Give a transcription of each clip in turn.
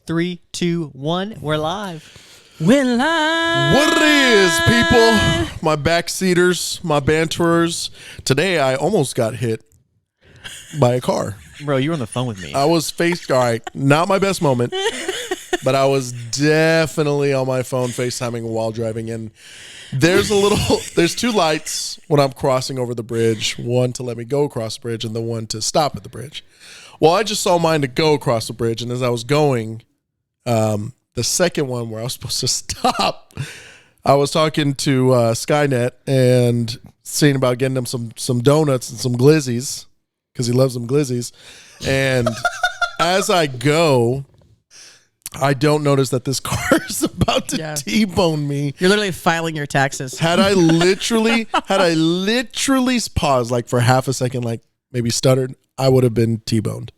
3, 2, 1. We're live. We're live. What it is, people? My backseaters, my banterers. Today, I almost got hit by a car. Bro, you were on the phone with me. I was all right, not my best moment, but I was definitely on my phone FaceTiming while driving. And there's two lights when I'm crossing over the bridge, one to let me go across the bridge and the one to stop at the bridge. Well, I just saw mine to go across the bridge. And as I was going, the second one where I was supposed to stop, I was talking to Skynet and seeing about getting him some donuts and some glizzies because he loves them glizzies. And as I go, I don't notice that this car is about to T-bone me. You're literally filing your taxes. Had I literally paused like for half a second, like maybe stuttered, I would have been T-boned.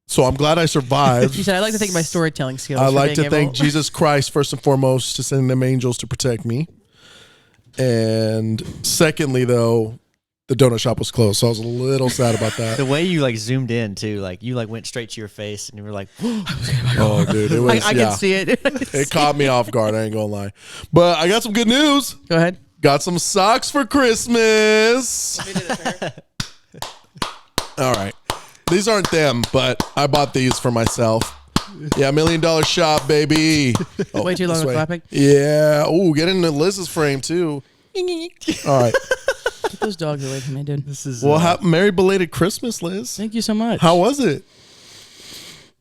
So I'm glad I survived. You said, I'd like to thank my storytelling skills. I like to thank Jesus Christ first and foremost to send them angels to protect me. And secondly, though, the donut shop was closed, so I was a little sad about that. The way you like zoomed in too, like you like went straight to your face and you were like, "Oh, dude, it was." I can see it. It caught me off guard. I ain't gonna lie, but I got some good news. Go ahead. Got some socks for Christmas. All right, these aren't them, but I bought these for myself. Yeah, $1 Million Shop, baby. Oh, way too long of clapping. Yeah. Ooh, get into Liz's frame too. All right. Get those dogs away from me, dude. "This is Well, merry belated Christmas, Liz. Thank you so much. How was it?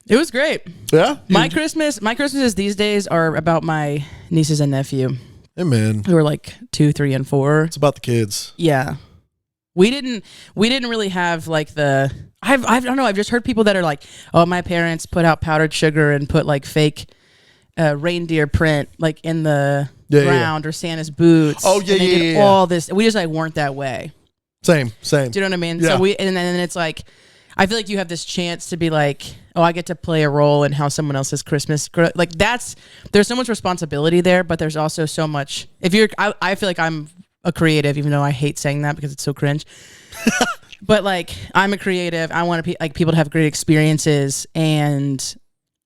It was great. Yeah. My Christmases these days are about my nieces and nephew, Hey, man. who are like 2, 3, and 4. It's about the kids. Yeah. We didn't really have like the I don't know, I've just heard people that are like, "Oh, my parents put out powdered sugar and put like fake reindeer print like in the ground or Santa's boots." Oh, yeah, and they did yeah. all this. We just like weren't that way. Same. Do you know what I mean? Yeah. So and then it's like, I feel like you have this chance to be like, "Oh, I get to play a role in how someone else's Christmas." Like there's so much responsibility there, but there's also so much. I feel like I'm a creative, even though I hate saying that because it's so cringe. But like, I'm a creative. I want to people to have great experiences, and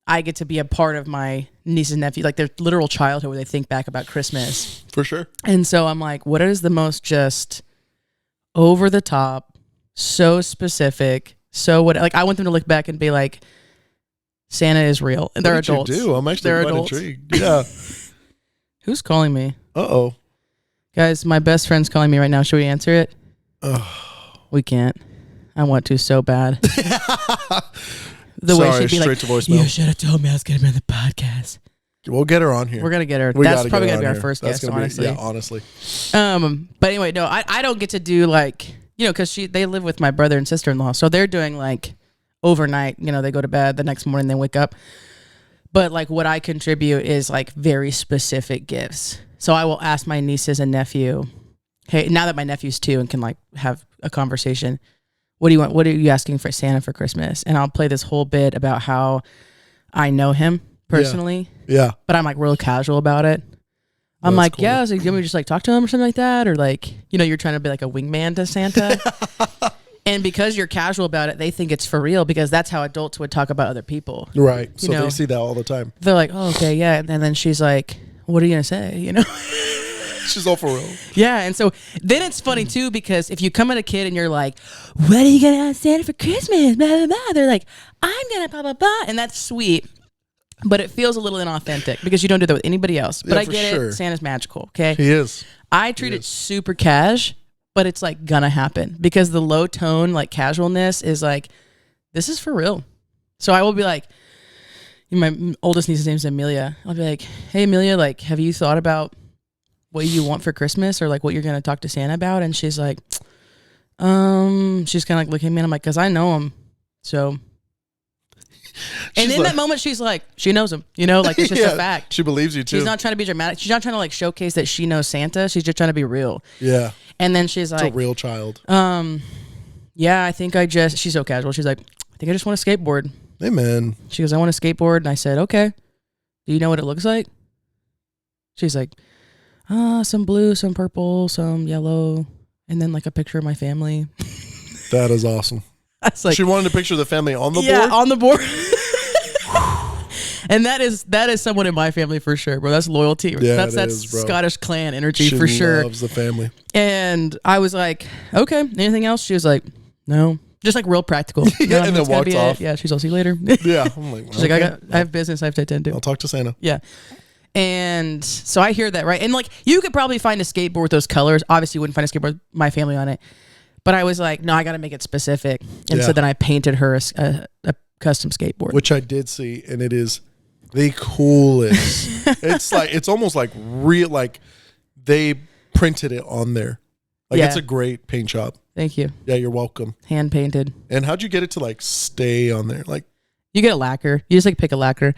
I get to be a part of my niece and nephew, like their literal childhood, where they think back about Christmas. For sure. And so I'm like, what is the most just over the top, so specific, so what? Like, I want them to look back and be like, Santa is real. And they're What did adults. you do? I'm actually They're quite adults. intrigued. Yeah. Who's calling me? Uh-oh. Guys, my best friend's calling me right now. Should we answer it? Oh. We can't. I want to so bad. The Sorry, way she'd be like, straight to voicemail. "You should have told me I was going to be on the podcast." We'll get her on here. We're going to get her. We That's gotta probably get going her to be on our here. first That's guest, gonna honestly. Yeah, honestly. But anyway, no, I don't get to do like, because they live with my brother and sister-in-law. So they're doing like overnight, they go to bed the next morning, they wake up. But like what I contribute is like very specific gifts. So I will ask my nieces and nephew, "Hey, now that my nephew's 2 and can like have a conversation, what do you want? What are you asking for Santa for Christmas?" And I'll play this whole bit about how I know him personally. Yeah. But I'm like real casual about it. I'm That's like, cool. yeah, so you want me to just like talk to him or something like that? Or like, you're trying to be like a wingman to Santa. And because you're casual about it, they think it's for real because that's how adults would talk about other people. Right. So know. they see that all the time. They're like, "Oh, okay, yeah." And then she's like, "What are you going to say?" She's all for real. Yeah. And so then it's funny too, because if you come at a kid and you're like, "What are you going to ask Santa for Christmas?" Blah, blah, blah. They're like, "I'm going to blah, blah, blah." And that's sweet. But it feels a little inauthentic because you don't do that with anybody else. But Yeah, I for get sure. it. Santa's magical. Okay. He is. I treat it super cash, but it's like gonna happen because the low tone, like casualness is like, this is for real. So I will be like, my oldest niece's name is Amelia. I'll be like, "Hey Amelia, like, have you thought about what you want for Christmas or like what you're going to talk to Santa about?" And she's like, she's kind of like looking at me and I'm like, "'Cause I know him." So, and in that moment, she's like, she knows him, like it's just a fact. She believes you too. She's not trying to be dramatic. She's not trying to like showcase that she knows Santa. She's just trying to be real. Yeah. And then she's It's like, a real child. yeah, I think she's so casual. She's like, "I think I just want a skateboard." Hey, man. She goes, "I want a skateboard." And I said, "Okay. Do you know what it looks like?" She's like, some blue, some purple, some yellow, and then like a picture of my family. That is awesome. I was like, She wanted to picture the family on the board? yeah, on the board. And that is someone in my family for sure, bro. That's loyalty. Yeah, that's it is, bro. Scottish clan energy She for sure. loves the family. And I was like, okay, anything else? She was like, no. Just like real practical. Yeah, and then walks off. Yeah, she's all, see you later. Yeah. I'm like, She's like, I have business I have to attend to. I'll talk to Santa. Yeah. And so I hear that, right? And like, you could probably find a skateboard with those colors. Obviously, you wouldn't find a skateboard with my family on it. But I was like, no, I got to make it specific. And so then I painted her a custom skateboard. Which I did see, and it is the coolest. It's almost like real, like they printed it on there. Like it's a great paint job. Thank you. Yeah, you're welcome. Hand painted. And how'd you get it to like stay on there? Like you get a lacquer. You just like pick a lacquer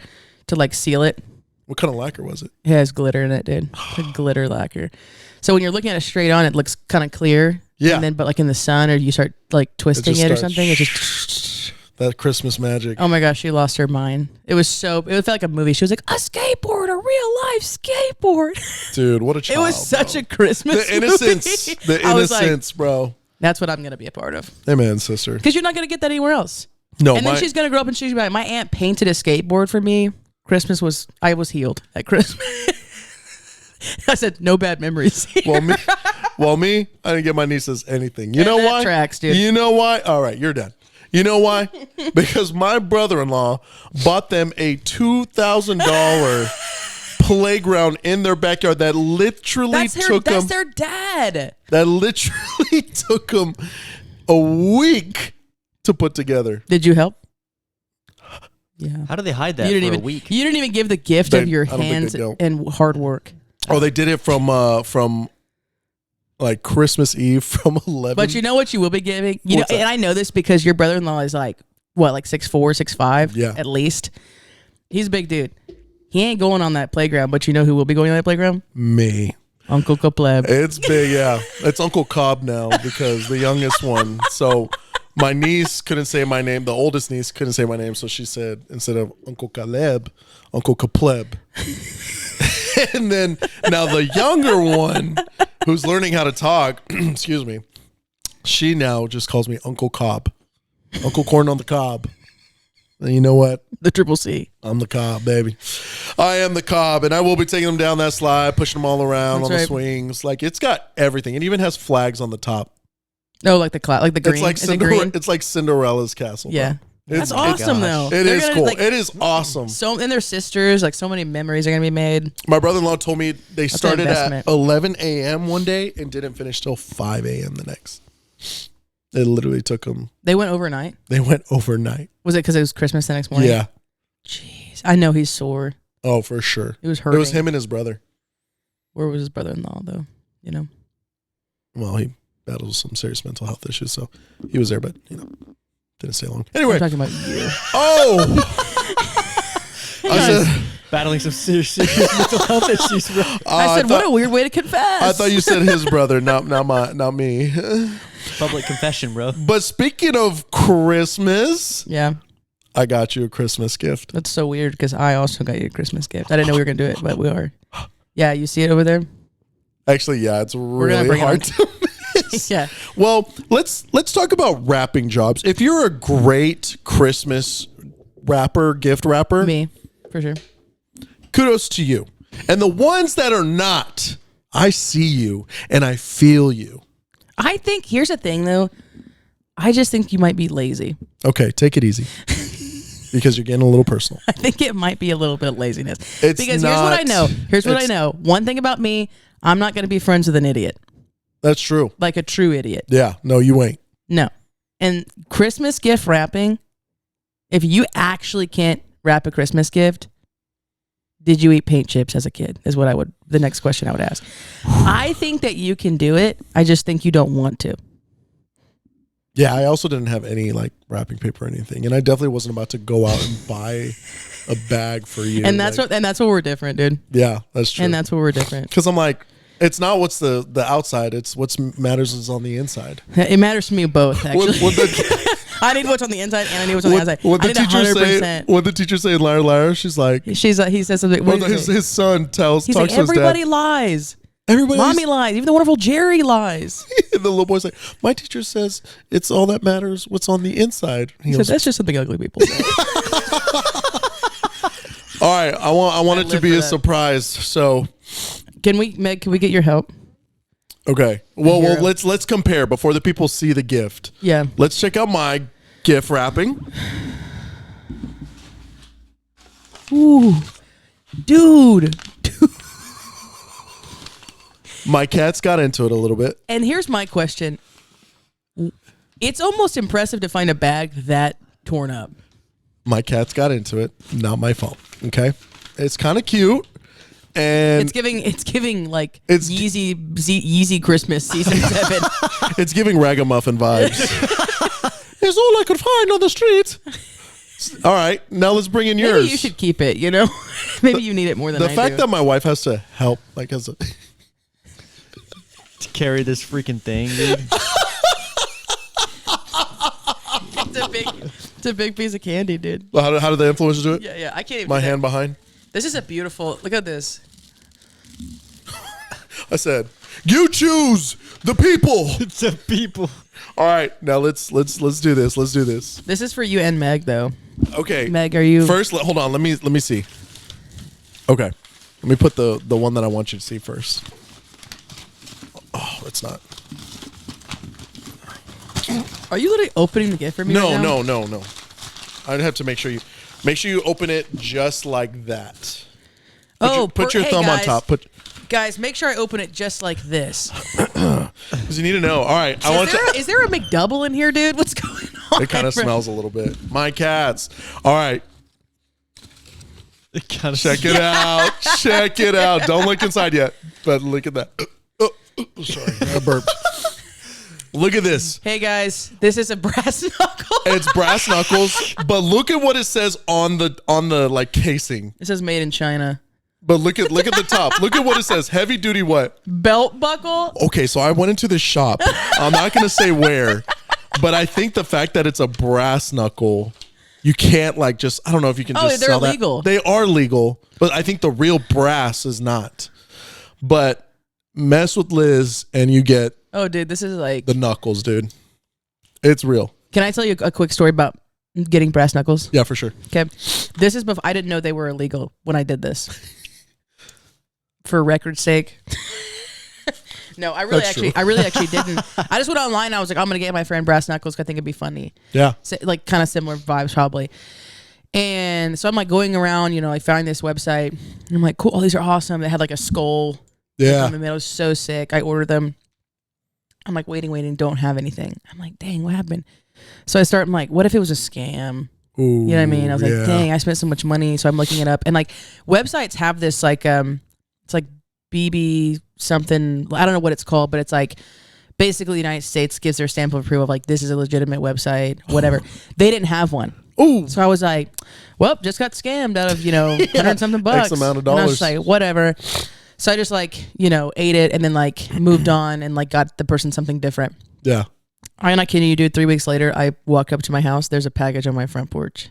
to like seal it. what kind of lacquer was it? It has glitter in it, dude. It's a glitter lacquer. So when you're looking at it straight on, it looks kind of clear. Yeah. And then, but like in the sun, or you start like twisting it or something, it just that Christmas magic. Oh my gosh, she lost her mind. It felt like a movie. She was like, a skateboard, a real life skateboard. Dude, what a child. It was such a Christmas The innocence. movie. The I was like, innocence, bro. that's what I'm going to be a part of. Amen, sister. Because you're not going to get that anywhere else. No, and then she's going to grow up and she's like, my aunt painted a skateboard for me. I was healed at Christmas. I said, no bad memories. Well, me, I didn't get my nieces anything. You know that why? tracks, dude. You know why? All right, you're done. You know why? Because my brother-in-law bought them a $2,000 playground in their backyard that literally that's their dad. That literally took them a week to put together. Did you help? Yeah. How do they hide that You didn't for even, a week? You didn't even give the gift of your I don't think hands they don't. and hard work. Oh, they did it from like Christmas Eve from 11. But you know what you will be giving? What's that? And I know this because your brother-in-law is like, what, like 6'4", 6'5"? Yeah. At least. He's a big dude. He ain't going on that playground, but you know who will be going on that playground? Me. Uncle Copleb. It's big, yeah. It's Uncle Cobb now because the youngest one. So my niece couldn't say my name. The oldest niece couldn't say my name. So she said, instead of Uncle Caleb, Uncle Copleb. And then now the younger one who's learning how to talk, excuse me, she now just calls me Uncle Cobb. Uncle Corn on the Cob. And you know what? The Triple C. I'm the Cobb, baby. I am the Cobb, and I will be taking them down that slide, pushing them all around That's on the right. swings. Like, it's got everything. It even has flags on the top. Oh, like the green. It's like Is it green? It's like Cinderella's castle. Yeah. Bro. That's It's- awesome, gosh. though. It They're is gonna, cool. like, It is awesome. So, and their sisters, like so many memories are going to be made. My brother-in-law told me they started at investment. 11 a.m. one day and didn't finish till 5 a.m. the next. It literally took them. They went overnight. They went overnight. Was it because it was Christmas the next morning? Yeah. Jeez. I know he's sore. Oh, for sure. It was It hurting. was him and his brother. Where was his brother-in-law, though? You know? Well, he battles some serious mental health issues, so he was there, but didn't stay long. I'm Anyway. talking about you. Oh. I said. Battling some serious mental health issues, bro. I said, what a weird way to confess. I thought you said his brother, not me. Public confession, bro. But speaking of Christmas, Yeah. I got you a Christmas gift. That's so weird because I also got you a Christmas gift. I didn't know we were going to do it, but we are. Yeah, you see it over there? Actually, yeah, it's gonna really bring it hard on. to miss. Yeah. Well, let's talk about wrapping jobs. If you're a great Christmas gift wrapper, Me, for sure. kudos to you. And the ones that are not, I see you and I feel you. I think, here's the thing though. I just think you might be lazy. Okay, take it easy. Because you're getting a little personal. I think it might be a little bit of laziness. It's because not- Here's what I it's- know. One thing about me, I'm not going to be friends with an idiot. That's true. Like a true idiot. Yeah, no, you ain't. No. And Christmas gift wrapping, if you actually can't wrap a Christmas gift, did you eat paint chips as a kid? Is what the next question I would ask. I think that you can do it. I just think you don't want to. Yeah, I also didn't have any like wrapping paper or anything, and I definitely wasn't about to go out and buy a bag for you. And that's like, what we're different, dude. Yeah, that's true. And that's what we're different. Because I'm like, it's not what's the outside; it's what's matters is on the inside. It matters to me both, actually. What the, I need what's on the inside and I need what's on the outside. what I the need teacher 100%. say? What the teacher say? Liar, liar. She's like, He says something. well, What is it? his son talks He's to like, his dad. everybody lies. Everybody, Mommy lies. Even the wonderful Jerry lies. and the little boy's like, my teacher says it's all that matters what's on the inside. And he He goes, said, that's just something ugly people say. right, I want it to live be for a that. surprise. So, Meg, can we get your help? okay. Well, Hero. let's compare before the people see the gift. Yeah. Let's check out my gift wrapping. Ooh. Dude. My cats got into it a little bit. And here's my question. It's almost impressive to find a bag that torn up. My cats got into it. Not my fault. Okay. It's kind of cute. And It's giving like It's- Yeezy Christmas season 7. it's giving ragamuffin vibes. It's all I could find on the street. All right. Now let's bring in yours. Maybe you should keep it, you know? Maybe you need it more than The I fact do. that my wife has to help, like, as a. To carry this freaking thing, dude. It's a big piece of candy, dude. How do the influencers do it? Yeah, I can't even My do that. hand behind. This is a beautiful. Look at this. I said, "You choose the people." It's a people. All right, now let's do this. Let's do this. This is for you and Meg, though. Okay. Meg, are you First, hold on. Let me see. Okay. Let me put the one that I want you to see first. Oh, it's not. Are you literally opening the gift for me? right now? No. I'd have to make sure you open it just like that. Put your thumb on top. Guys, make sure I open it just like this. Because you need to know. All right, I want to. Is there a McDouble in here, dude? What's going on? It kind of smells a little bit. My cats. All right, It kind of check it out. Check it out. Don't look inside yet, but look at that. Sorry, I burped. Look at this. Hey guys, this is a brass knuckle. It's brass knuckles, but look at what it says on the like casing. It says made in China. But look at the top. Look at what it says. Heavy duty what? Belt buckle. Okay, so I went into this shop. I'm not going to say where, but I think the fact that it's a brass knuckle, you can't like just, I don't know if you can just they're sell that. legal. They are legal, but I think the real brass is not. But mess with Liz and you get Oh, dude, this is like. the knuckles, dude. It's real. Can I tell you a quick story about getting brass knuckles? Yeah, for sure. Okay, this is before I didn't know they were illegal when I did this. For record's sake. No, I really actually didn't. I just went online and I was like, I'm gonna get my friend brass knuckles 'cause I think it'd be funny. Yeah. So, like kind of similar vibes probably. And so I'm like going around, I found this website and I'm like, cool, these are awesome. They had like a skull. Yeah. In the middle. It was so sick. I ordered them. I'm like waiting, don't have anything. I'm like, dang, what happened? So I'm like, what if it was a scam? Ooh, You know what I mean? I was yeah. like, dang, I spent so much money. So I'm looking it up. And like websites have this like it's like BB something. I don't know what it's called, but it's like basically the United States gives their stamp of approval of like this is a legitimate website, whatever. They didn't have one. Ooh. So I was like, well, just got scammed out of, $100 and something bucks. X amount of And I was dollars. just like, whatever. So I just like, ate it and then like moved on and like got the person something different. Yeah. I'm not kidding you, dude. 3 weeks later, I walk up to my house. There's a package on my front porch.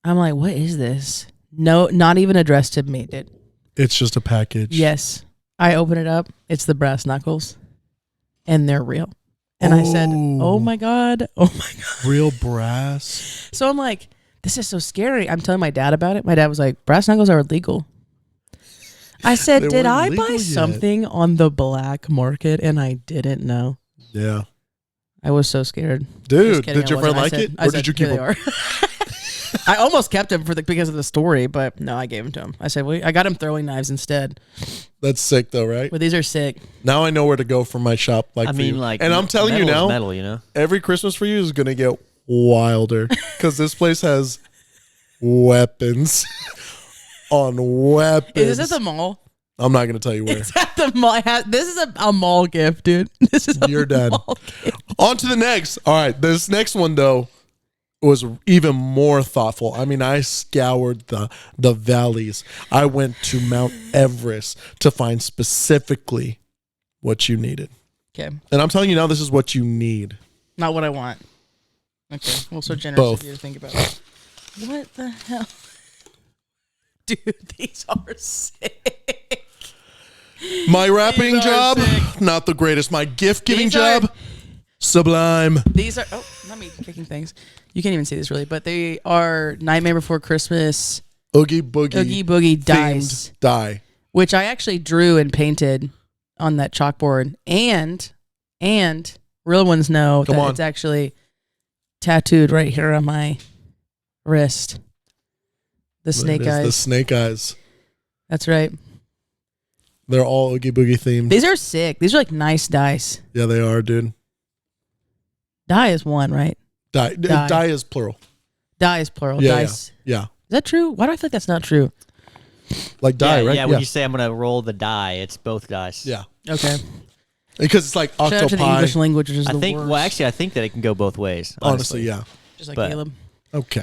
I'm like, what is this? No, not even addressed to me, dude. It's just a package. Yes. I open it up. It's the brass knuckles. And they're real. And I said, oh my God. Oh my God. Real brass. So I'm like, this is so scary. I'm telling my dad about it. My dad was like, brass knuckles are illegal. I said, They did weren't I legal buy yet. something on the black market and I didn't know? Yeah. I was so scared. Just Dude, kidding, did your I friend wasn't. like I said- it? I Or said, did you keep "Here him? they are." I almost kept him because of the story, but no, I gave him to him. I said, well, I got him throwing knives instead. That's sick though, right? But these are sick. Now I know where to go for my shop. Like, I for mean, you. like, and I'm telling you metal is now, metal, you know. every Christmas for you is gonna get wilder because this place has weapons on weapons. Is this at the mall? I'm not gonna tell you where. It's at the mall. This is a mall gift, dude. This is a You're done. mall gift. On to the next. All right, this next one though was even more thoughtful. I mean, I scoured the valleys. I went to Mount Everest to find specifically what you needed. Okay. And I'm telling you now, this is what you need. Not what I want. Okay. Well, so generous Both. of you to think about it. What the hell? Dude, these are sick. My wrapping These are job, sick. not the greatest. My gift giving These are- job, sublime. These are, not me kicking things. You can't even see this really, but they are Nightmare Before Christmas Oogie Boogie. Oogie Boogie dice, themed die. which I actually drew and painted on that chalkboard. And real ones know that it's actually tattooed right here on my wrist. The snake eyes. The snake eyes. That's right. They're all Oogie Boogie themed. These are sick. These are like nice dice. Yeah, they are, dude. Die is one, right? Die. Die is plural. Die is plural. Yeah, Dice. Yeah. Is that true? Why do I think that's not true? Like die, yeah, right? Yeah, when you say I'm gonna roll the die, it's both dice. Yeah. Okay. Because it's like Shout out to the octopi. English language, which is I the think. worst. Well, actually, I think that it can go both ways. Honestly, yeah. Just like but- Caleb. Okay.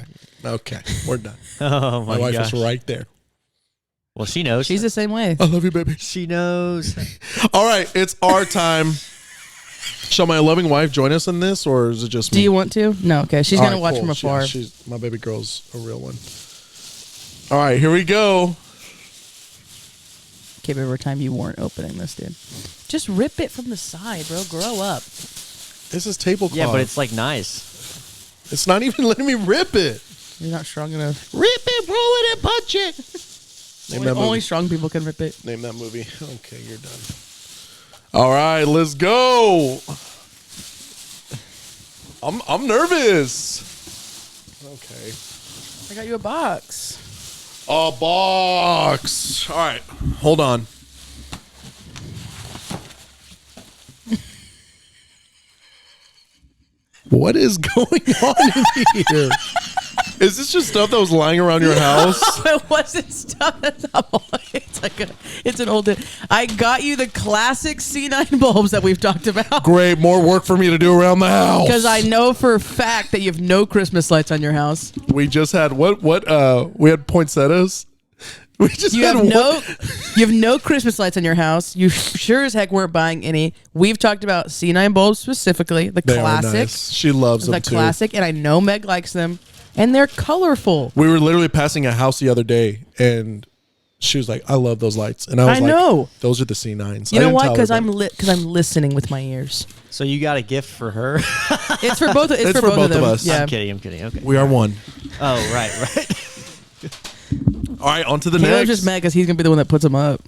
We're done. Oh My my wife gosh. is right there. Well, she knows. She's the same way. I love you, baby. She knows. All right, it's our time. Shall my loving wife join us in this, or is it just me? Do you want to? No. Okay. She's All gonna right, watch cool. from afar. Yeah, she's my baby girl's a real one. All right, here we go. Can't remember a time you weren't opening this, dude. Just rip it from the side, bro. Grow up. This is tablecloth. Yeah, but it's like nice. It's not even letting me rip it. You're not strong enough. Rip it, roll it, and punch it. Only strong people can rip it. Name that movie. Okay, you're done. All right, let's go. I'm nervous. Okay. I got you a box. A box. All right, hold on. What is going on in here? Is this just stuff that was lying around your house? It wasn't stuff that's it's an old. I got you the classic C9 bulbs that we've talked about. Great, more work for me to do around the house. Because I know for a fact that you have no Christmas lights on your house. We just had we had poinsettias. We just You had have no Christmas lights on your house. You sure as heck weren't buying any. We've talked about C9 bulbs specifically, the They are classic, nice. She loves them the too. classic, and I know Meg likes them, and they're colorful. We were literally passing a house the other day, and she was like, "I love those lights," and I was I like, know. "Those are the C9s." You I know didn't why? tell her, Because but I'm listening with my ears. So you got a gift for her? It's for both. It's It's for both of them. us. Yeah. I'm kidding. Okay. we are one. Oh, right. All right, on to the Caleb's next. just mad because he's gonna be the one that puts them up.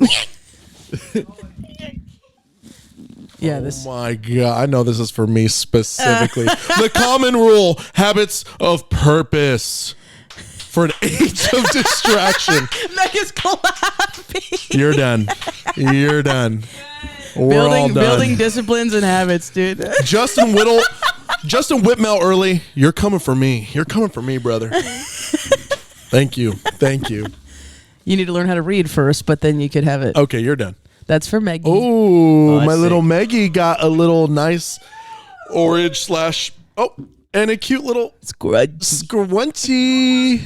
Yeah, this. Oh my god! I know this is for me specifically. The common rule: habits of purpose for an age of distraction. Meg is clapping. You're done. You're done. We're all done. Building disciplines and habits, dude. Justin Whitmell early. You're coming for me. You're coming for me, brother. Thank you. You need to learn how to read first, but then you could have it. Okay, you're done. That's for Maggie. Oh, that's my little sick. Maggie got a little nice orange and a cute little scrunchie.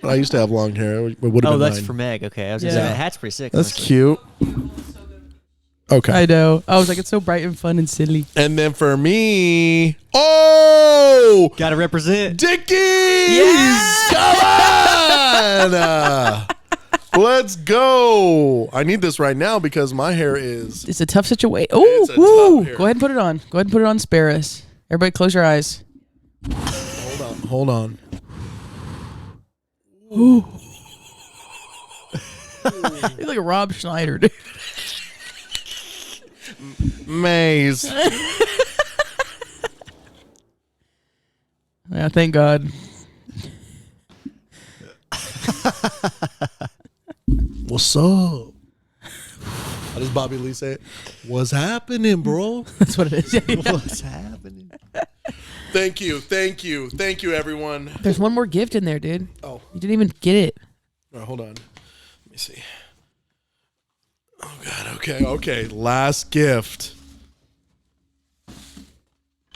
I used to have long hair. It would have Oh, been that's mine. for Meg. Okay, I was gonna say Yeah. that hat's pretty sick. That's honestly. cute. Okay. I know. I was like, it's so bright and fun and silly. And then for me, oh, Gotta represent. Dickies! Yes! Come on! Let's go. I need this right now because my hair is. It's a tough situation. It's a Oh, tough hair. go ahead and put it on. Go ahead and put it on. Spare us. Everybody, close your eyes. Hold on. You look like a Rob Schneider, dude. Maze. Yeah, thank God. What's up? How does Bobby Lee say it? What's happening, bro? That's what it is. Yeah. What's happening? Thank you, everyone. There's one more gift in there, dude. Oh, You didn't even get it. all right, hold on. Let me see. Oh God. Okay. Last gift.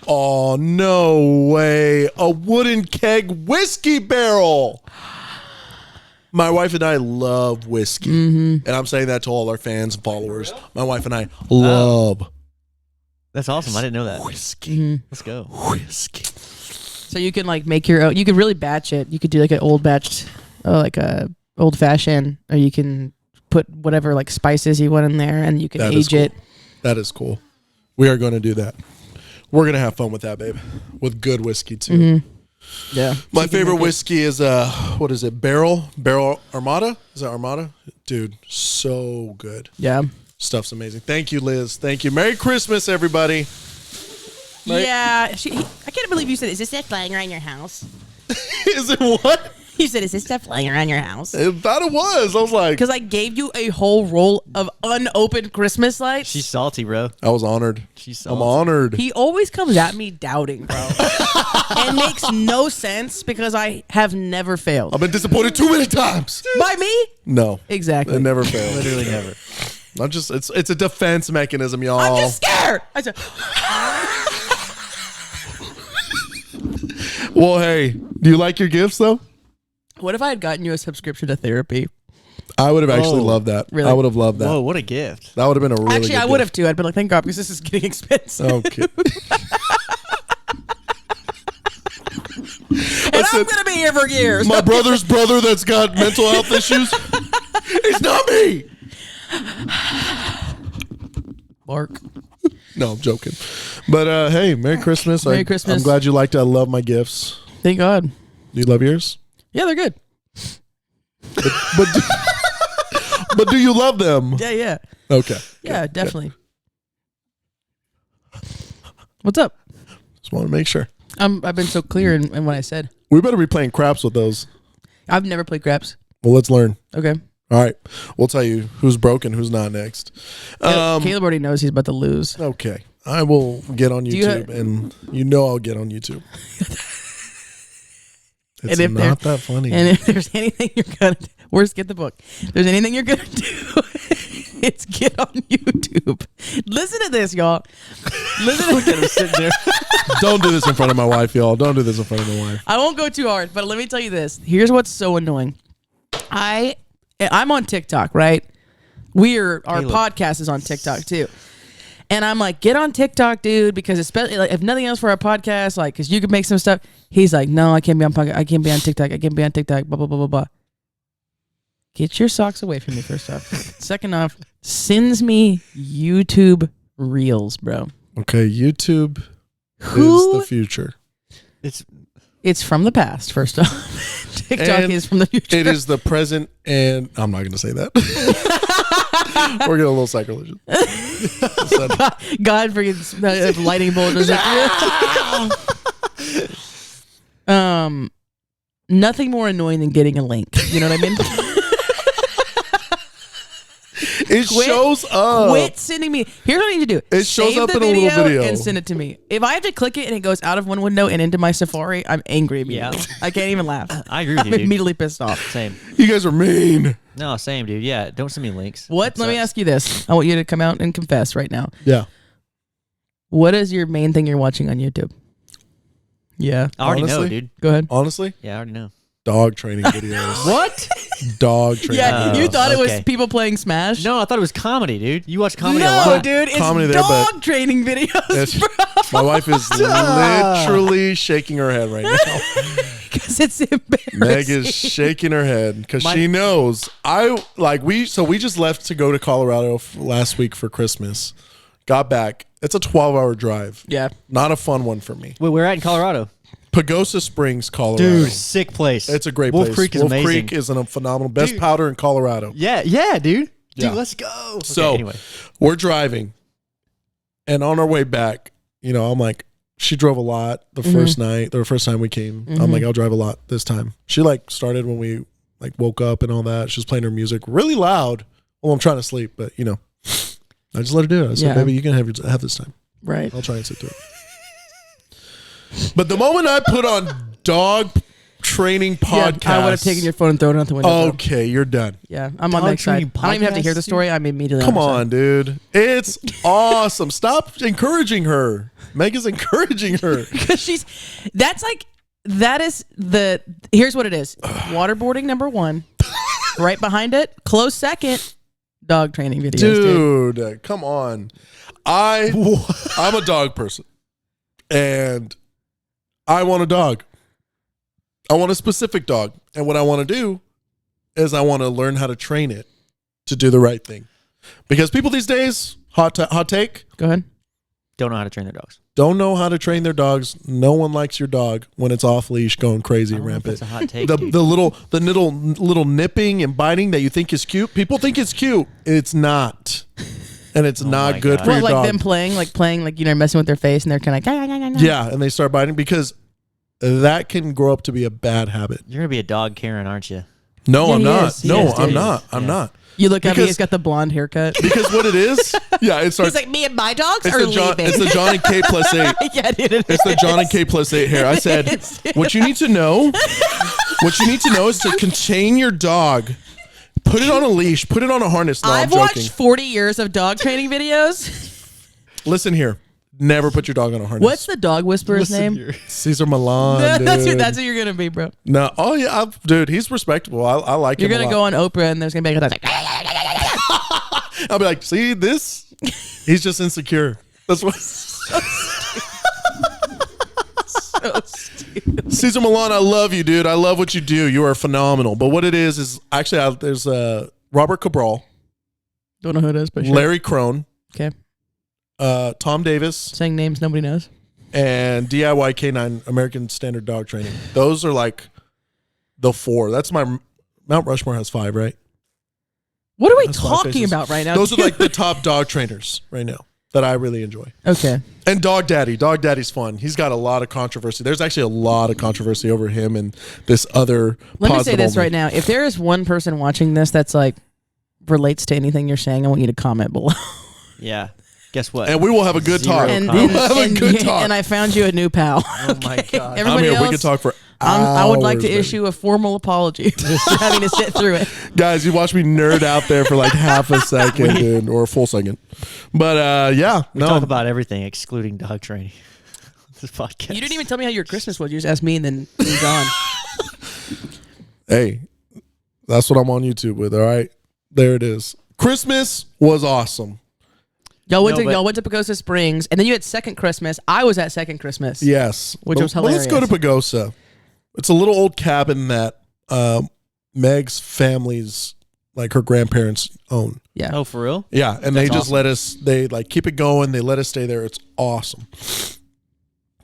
Oh no way! A wooden keg whiskey barrel. My wife and I love whiskey, and I'm saying that to all our fans and followers. My wife and I love That's awesome. I didn't know that. whiskey. Let's go. Whiskey. So you can like make your own. You could really batch it. You could do like an old batch, like a old fashioned, or you can put whatever like spices you want in there, and you can That is age it. cool. That is cool. We are going to do that. We're going to have fun with that, babe. With good whiskey too. Yeah. My She can favorite make it. whiskey is what is it? Barrel Armada? Is that Armada? Dude, so good. Yeah. Stuff's amazing. Thank you, Liz. Thank you. Merry Christmas, everybody. Right. Yeah. I can't believe you said, is this stuff flying around your house? Is it what? You said, is this stuff flying around your house? I thought it was. I was like, Because I gave you a whole roll of unopened Christmas lights. She's salty, bro. I was honored. She's I'm salty. honored. He always comes at me doubting, bro. It makes no sense because I have never failed. I've been disappointed too many times. By me? No, Exactly. it never failed. Literally never. I'm just. It's a defense mechanism, y'all. I'm just scared. I said, Well, hey, do you like your gifts though? what if I had gotten you a subscription to therapy? I would have actually Whoa. loved that. Really? I would have loved that. Whoa, what a gift. That would have been a really Actually, good I would gift. have too. I'd been like, thank God, because this is getting expensive. Okay. And I'm going to be here for years. My brother's brother that's got mental health issues. It's not me. Mark. No, I'm joking. But hey, Merry Christmas. Merry Christmas. I'm glad you liked it. I love my gifts. Thank God. Do you love yours? Yeah, they're good. But do, but do you love them? Yeah, yeah. Okay. Yeah, definitely. What's up? Just want to make sure. I've been so clear in what I said. We better be playing craps with those. I've never played craps. Well, let's learn. Okay. All right. We'll tell you who's broken, who's not next. Caleb already knows he's about to lose. Okay. I will get on you YouTube, and you know I'll get on YouTube. It's And if not that funny. And if there's anything you're going to do, where's get the book? If there's anything you're going to do, it's get on YouTube. Listen to this, y'all. Listen to this. Sitting there. Don't do this in front of my wife, y'all. Don't do this in front of my wife. I won't go too hard, but let me tell you this. Here's what's so annoying. I'm on TikTok, right? Our Caleb. podcast is on TikTok too. And I'm like, get on TikTok, dude, because especially like if nothing else for our podcast, like, cause you could make some stuff. He's like, no, I can't be on podcast. I can't be on TikTok. I can't be on TikTok. Blah blah blah blah blah. Get your socks away from me. First off. Second off, sends me YouTube Reels, bro. Okay, YouTube Who? is the future. It's from the past. First off, TikTok And is from the future. It is the present, and I'm not going to say that. We're getting a little sacrilegious. God forgets lighting bulbs. Nothing more annoying than getting a link. You know what I mean? It shows up. Quit sending me. Here's what I need to do. It shows Save up the in a little video. and send it to me. If I have to click it and it goes out of one window and into my Safari, I'm angry immediately. Yeah. I can't even laugh. I agree with I'm you, dude. immediately pissed off. Same. You guys are mean. No, same, dude. Yeah, don't send me links. What? That Let me sucks. ask you this. I want you to come out and confess right now. Yeah. What is your main thing you're watching on YouTube? Yeah. I already know, Honestly? dude. Go ahead. Honestly, Yeah, I already know. dog training videos. What? Dog training Yeah, videos. you thought it was okay. people playing Smash? No, I thought it was comedy, dude. You watch comedy a No, lot. dude, it's Comedy there, but dog training videos, It's- bro. My wife is literally shaking her head right now. Because it's embarrassing. Meg is shaking her head because she knows we just left to go to Colorado last week for Christmas. Got back. It's a 12-hour drive. Yeah. Not a fun one for me. Wait, we're at in Colorado. Pagosa Springs, Colorado. Dude, sick place. It's a great Wolf place. Creek is Wolf amazing. Creek is a phenomenal. Best Dude. powder in Colorado. Yeah, dude. Yeah. Dude, let's go. So Okay, anyway. we're driving, and on our way back, I'm like, she drove a lot the first night, the first time we came. I'm like, I'll drive a lot this time. She started when we woke up and all that. She was playing her music really loud. Well, I'm trying to sleep, but I just let her do it. I said, Yeah. baby, you can have this time. Right. I'll try and sit through it. But the moment I put on dog training podcast, Yeah, I would have taken your phone and thrown it out the window. bro. Okay, you're done. Yeah, I'm on Dog next side. training I don't even have to hear the podcast, story. I'm immediately Come the on, dude. It's awesome. Stop encouraging her. Meg is encouraging her. Because here's what it is. Waterboarding number 1. Right behind it, close second, dog training videos. Dude, come on. I'm a dog person. And I want a dog. I want a specific dog. And what I want to do is I want to learn how to train it to do the right thing. Because people these days, hot take, Go ahead. Don't know how to train their dogs. Don't know how to train their dogs. No one likes your dog when it's off leash, going crazy and rampant. That's a hot take. The little nipping and biting that you think is cute. People think it's cute. It's not, and it's not good God. for What, your like dog. them playing, messing with their face, and they're kind of like, Yeah, and they start biting because that can grow up to be a bad habit. You're gonna be a dog Karen, aren't you? No, Yeah, I'm he not. is. He No, is, I'm dude. not. I'm Yeah. not. You look at me, Because- he's got the blonde haircut. Because what it is, yeah, it starts. He's like, me and my dogs It's are the John. leaving. It's the John and K plus 8. Yeah, dude, it It's the is. John and K plus 8 hair. I said, It's- what you need to know, is to contain your dog. Put it on a leash. Put it on a harness. No, I've I'm joking. watched 40 years of dog training videos. Listen here. Never put your dog on a harness. What's the dog whisperer's name? Caesar Milan, that's, dude. that's who you're going to be, bro. No. Oh, yeah. Dude, he's respectable. I like You're him going a to lot. go on Oprah, and there's going to be a guy that's like, I'll be like, see this? He's just insecure. That's what. so stupid. Caesar Milan, I love you, dude. I love what you do. You are phenomenal. But what it is actually there's Robert Cabral, Don't know who it is, but sure. Larry Crone, Okay. Tom Davis, Saying names nobody knows. and DIY K9 American Standard Dog Training. Those are like the 4. That's my Mount Rushmore has 5, right? What are we That's five talking faces. about right now? Those are like the top dog trainers right now that I really enjoy. Okay. And Dog Daddy. Dog Daddy's fun. He's got a lot of controversy. There's actually a lot of controversy over him and this other Let me say positive this only. right now. If there is one person watching this that's like relates to anything you're saying, I want you to comment below. Yeah. Guess what? And we will have a good Zero talk. And- We will have a good talk. and I found you a new pal. Oh my God. I'm Everybody here. else, We can talk for I would like hours, to baby. issue a formal apology for having to sit through it. Guys, you watch me nerd out there for like half a second, dude, or a full second. But yeah, We no. talk about everything excluding dog training. This podcast. You didn't even tell me how your Christmas was. You just asked me and then moved on. Hey, that's what I'm on YouTube with. All right, there it is. Christmas was awesome. Y'all went No, to but- y'all went to Pagosa Springs, and then you had second Christmas. I was at second Christmas. Yes, Which was But let's go to Pagosa. It's a little old cabin that Meg's family's, like her grandparents, own. Yeah. Oh, for real? Yeah, and they That's just awesome. let us. They like keep it going. They let us stay there. It's awesome.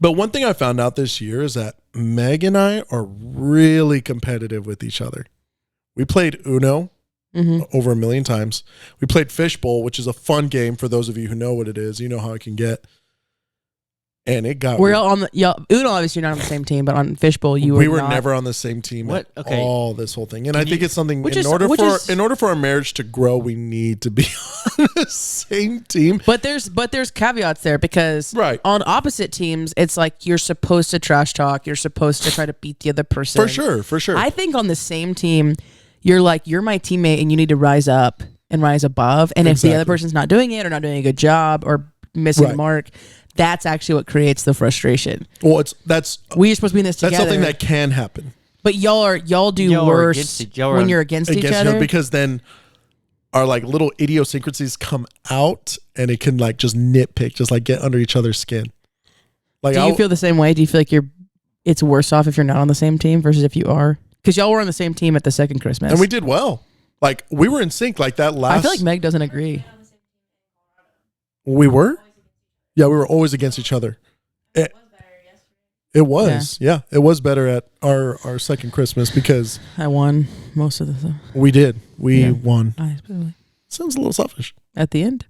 But one thing I found out this year is that Meg and I are really competitive with each other. We played Uno Mm-hmm. over 1 million times. We played Fishbowl, which is a fun game for those of you who know what it is. You know how it can get. And it got. We're all on the Uno. Obviously, you're not on the same team, but on Fishbowl, you we were were not. never on the same team. What? At Okay. all this whole thing, and Can I think you- it's something. Which In is- order which for is- in order for our marriage to grow, we need to be on the same team. But there's caveats there because Right. on opposite teams, it's like you're supposed to trash talk. You're supposed to try to beat the other person. For sure, for sure. I think on the same team, you're like, you're my teammate and you need to rise up and rise above. And if the other Exactly. person's not doing it or not doing a good job or missing the Right. mark, that's actually what creates the frustration. Well, that's We're supposed to be in this that's together. something that can happen but y'all do Y'all are worse against y'all are when on- you're against each against other. him because then our like little idiosyncrasies come out and it can like just nitpick, just like get under each other's skin. Like Do you feel the same way? Do you feel like it's worse off if you're not on the same team versus if you are? Because y'all were on the same team at the second Christmas. and we did well. Like we were in sync. Like that last. I feel like Meg doesn't agree. we were. Yeah, we were always against each other. It was. Yeah, it was better at our second Christmas because I won most of the stuff. we did. We Yeah. won. Especially Sounds a little selfish. at the end.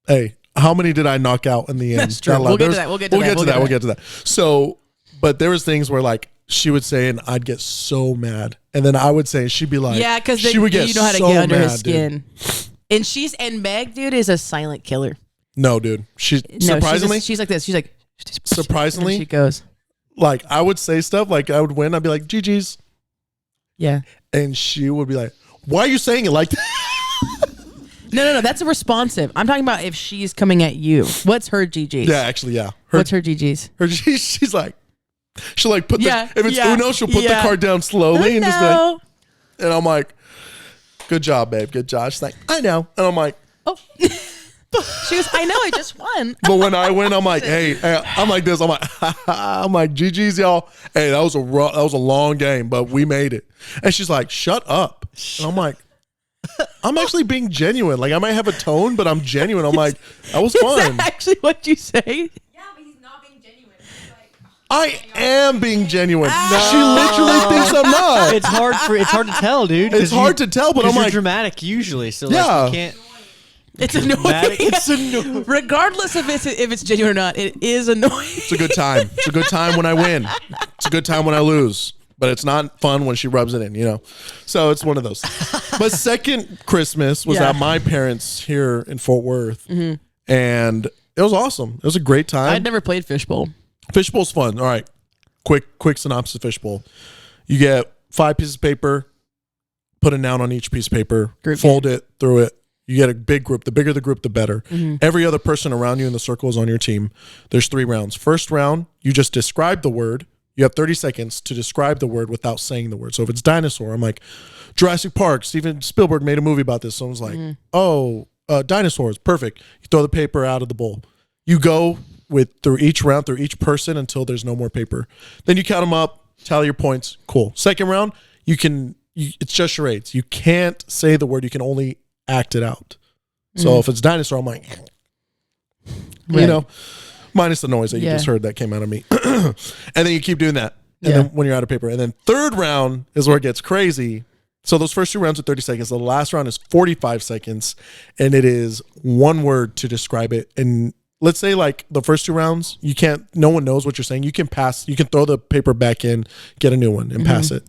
Hey, how many did I knock out in the end? That's true. Not a lot. We'll get to There's- that. We'll get to that. We'll get to that. So, but there was things where like she would say and I'd get so mad, and then I would say and she'd be like, Yeah, because she would get you know how to so get under his mad, dude. skin. And Meg, dude, is a silent killer. No, dude. She No, surprisingly, she's like this. She's like surprisingly, and she goes, like I would say stuff like I would win. I'd be like, GG's, yeah. and she would be like, why are you saying it like that? No. That's a responsive. I'm talking about if she's coming at you. What's her GGs? Yeah, actually, yeah. What's her GGs? She's like, she'll like put Yeah, if it's yeah, Uno, she'll put the yeah. card down slowly and just be like, No. and I'm like, good job, babe, good job. She's like, I know, and I'm like. Oh. She goes, I know, I just won. But when I win, I'm like, hey, I'm like this. I'm like, I'm like, GG's, y'all. Hey, that was a long game, but we made it. And she's like, shut up. And I'm like, I'm actually being genuine. Like I might have a tone, but I'm genuine. I'm like, that was Is fun. that actually what you say? Yeah, but he's not being genuine. He's like, I am being genuine. She literally thinks I'm not. It's hard to tell, dude. It's hard to tell, but I'm you're like, dramatic usually. So Yeah. like, you can't. It's annoying. It's annoying. Regardless of if it's genuine or not, it is annoying. it's a good time. It's a good time when I win. It's a good time when I lose. But it's not fun when she rubs it in, you know? So it's one of those. But second Christmas was Yeah. at my parents' here in Fort Worth. And it was awesome. It was a great time. I'd never played fishbowl. Fishbowl's fun. All right. Quick synopsis of fishbowl. You get 5 pieces of paper, put a noun on each piece of paper, Group fold it, through it. You get a big group. The bigger the group, the better. Every other person around you in the circle is on your team. There's 3 rounds. First round, you just describe the word. You have 30 seconds to describe the word without saying the word. So if it's dinosaur, I'm like, Jurassic Park, Steven Spielberg made a movie about this. Someone's like, dinosaurs, perfect. You throw the paper out of the bowl. You go through each round, through each person until there's no more paper. Then you count them up, tally your points. Cool. Second round, it's just charades. You can't say the word. You can only act it out. So if it's dinosaur, I'm like, you know, minus the noise that you just heard that came out of me. And then you keep doing that. And then when you're out of paper. And then third round is where it gets crazy. So those first 2 rounds are 30 seconds. The last round is 45 seconds. And it is one word to describe it. And let's say like the first 2 rounds, no one knows what you're saying. You can throw the paper back in, get a new one and pass it.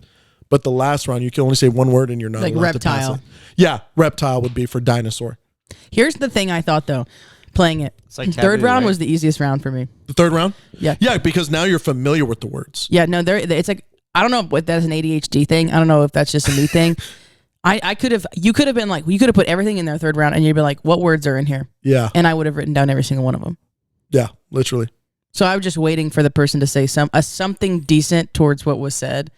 But the last round, you can only say one word and you're not Like allowed to pass reptile. it. Yeah, reptile would be for dinosaur. Here's the thing I thought though, playing it. It's like Third taboo, round right? was the easiest round for me. The third round? Yeah. Yeah, because now you're familiar with the words. Yeah, no, it's like, I don't know if that's an ADHD thing. I don't know if that's just a me thing. You could have been like, you could have put everything in there third round and you'd be like, what words are in here? Yeah. And I would have written down every single one of them. Yeah, literally. So I was just waiting for the person to say something decent towards what was said.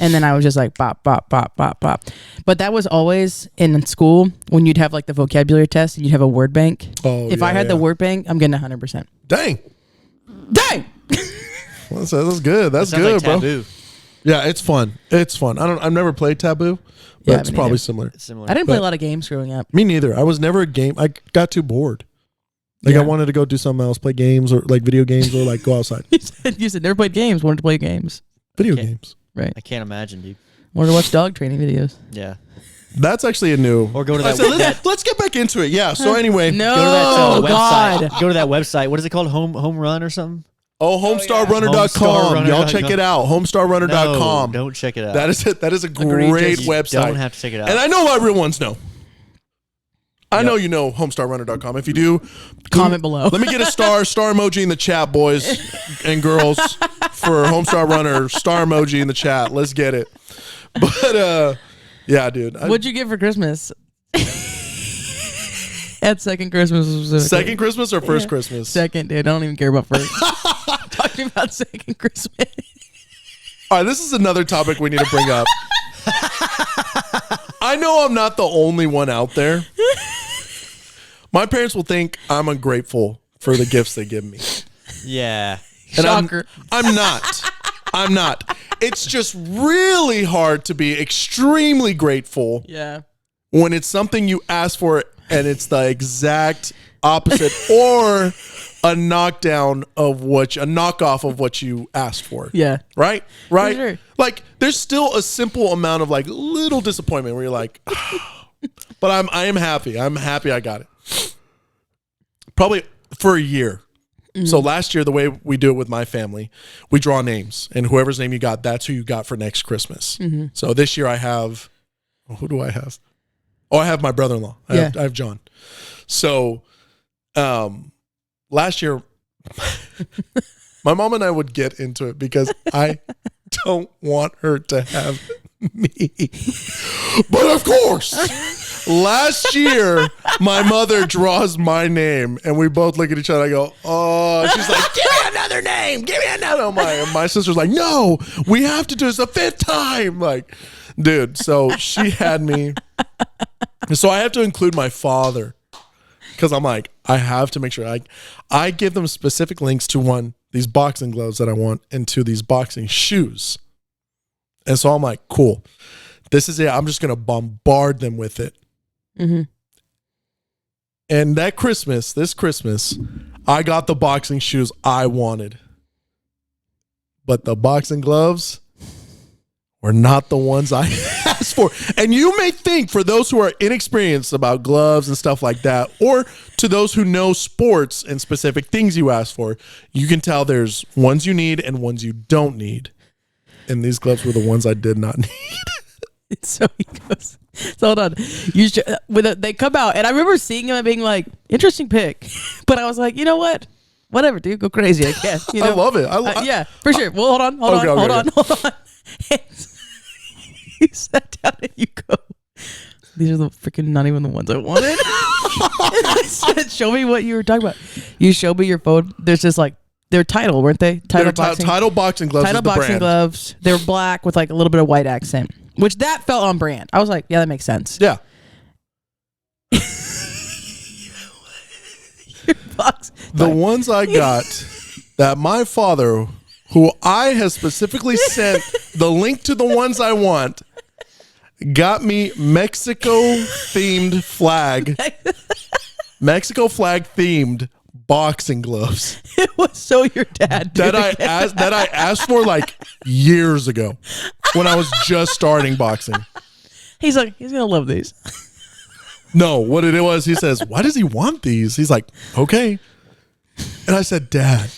And then I was just like, bop, bop, bop, bop, bop. But that was always in school when you'd have like the vocabulary test and you'd have a word bank. Oh, if I had the word bank, I'm getting 100%. Dang. Dang! That's good. That's Sounds good, like bro. taboo. Yeah, it's fun. It's fun. I've never played Taboo, but Yeah, it's me probably neither. similar. It's similar. I didn't play a lot of games growing up. Me neither. I was never a game. I got too bored. Like Yeah. I wanted to go do something else, play games or like video games or like go outside. You said never played games, wanted to play games. Video Okay. games. Right. I can't imagine, dude. Wanted to watch dog training videos. Yeah. That's actually a new. Or go to I that. said, let's get back into it. Yeah. So anyway, No, Go to that website. God. Go to that website. What is it called? Home Run or something? homestarrunner.com. Y'all check Homestarrunner.com. it out. Homestarrunner.com. No, don't check it out. That is it. That is a Egregious. great You website. Don't have to check it out. And I know why real ones know. I know you know homestarrunner.com. If you do, Comment below. Let me get a star emoji in the chat, boys and girls, for Homestar Runner. Star emoji in the chat. Let's get it. But yeah, dude. What'd you get for Christmas? At second Christmas specifically. Second Christmas or first Christmas? Second, dude. I don't even care about first. Talking about second Christmas. All right, this is another topic we need to bring up. I know I'm not the only one out there. My parents will think I'm ungrateful for the gifts they give me. yeah. And Shocker. I'm not. I'm not. It's just really hard to be extremely grateful Yeah. when it's something you ask for and it's the exact opposite or a knockoff of what you asked for. Yeah. Right? sure. Like there's still a simple amount of like little disappointment where you're like, but I am happy. I'm happy I got it. Probably for a year. So last year, the way we do it with my family, we draw names, and whoever's name you got, that's who you got for next Christmas. So this year I have, who do I have? Oh, I have my brother-in-law. I have John. So last year, my mom and I would get into it because I don't want her to have me. But of course, last year, my mother draws my name, and we both look at each other. I go, oh, she's like, give me another name. Give me another one. And my sister's like, no, we have to do this a 5th time. Like, dude, so she had me. So I have to include my father because I'm like, I have to make sure I give them specific links to these boxing gloves that I want and to these boxing shoes. And so I'm like, cool, this is it. I'm just going to bombard them with it. Mm-hmm. And this Christmas, I got the boxing shoes I wanted. But the boxing gloves were not the ones I asked for. And you may think, for those who are inexperienced about gloves and stuff like that, or to those who know sports and specific things you ask for, you can tell there's ones you need and ones you don't need. And these gloves were the ones I did not need. So he goes, so hold on. They come out, and I remember seeing him and being like, interesting pick. But I was like, you know what? Whatever, dude. Go crazy, I guess. You know? I love it. Yeah, for sure. Well, hold on. Hold on. You sat down and you go, these are the freaking not even the ones I wanted. And I said, show me what you were talking about. You showed me your phone. There's just like, they're Title, weren't they? Title boxing. Title boxing gloves. Title is the boxing brand. gloves. They're black with like a little bit of white accent, which that felt on brand. I was like, yeah, that makes sense. Yeah. The ones I got that my father, who I have specifically sent the link to the ones I want, got me Mexico flag themed boxing gloves It was so your dad, dude. that I asked for like years ago when I was just starting boxing. He's like, he's gonna love these. No, what it was, he says, why does he want these? He's like, okay. And I said, Dad,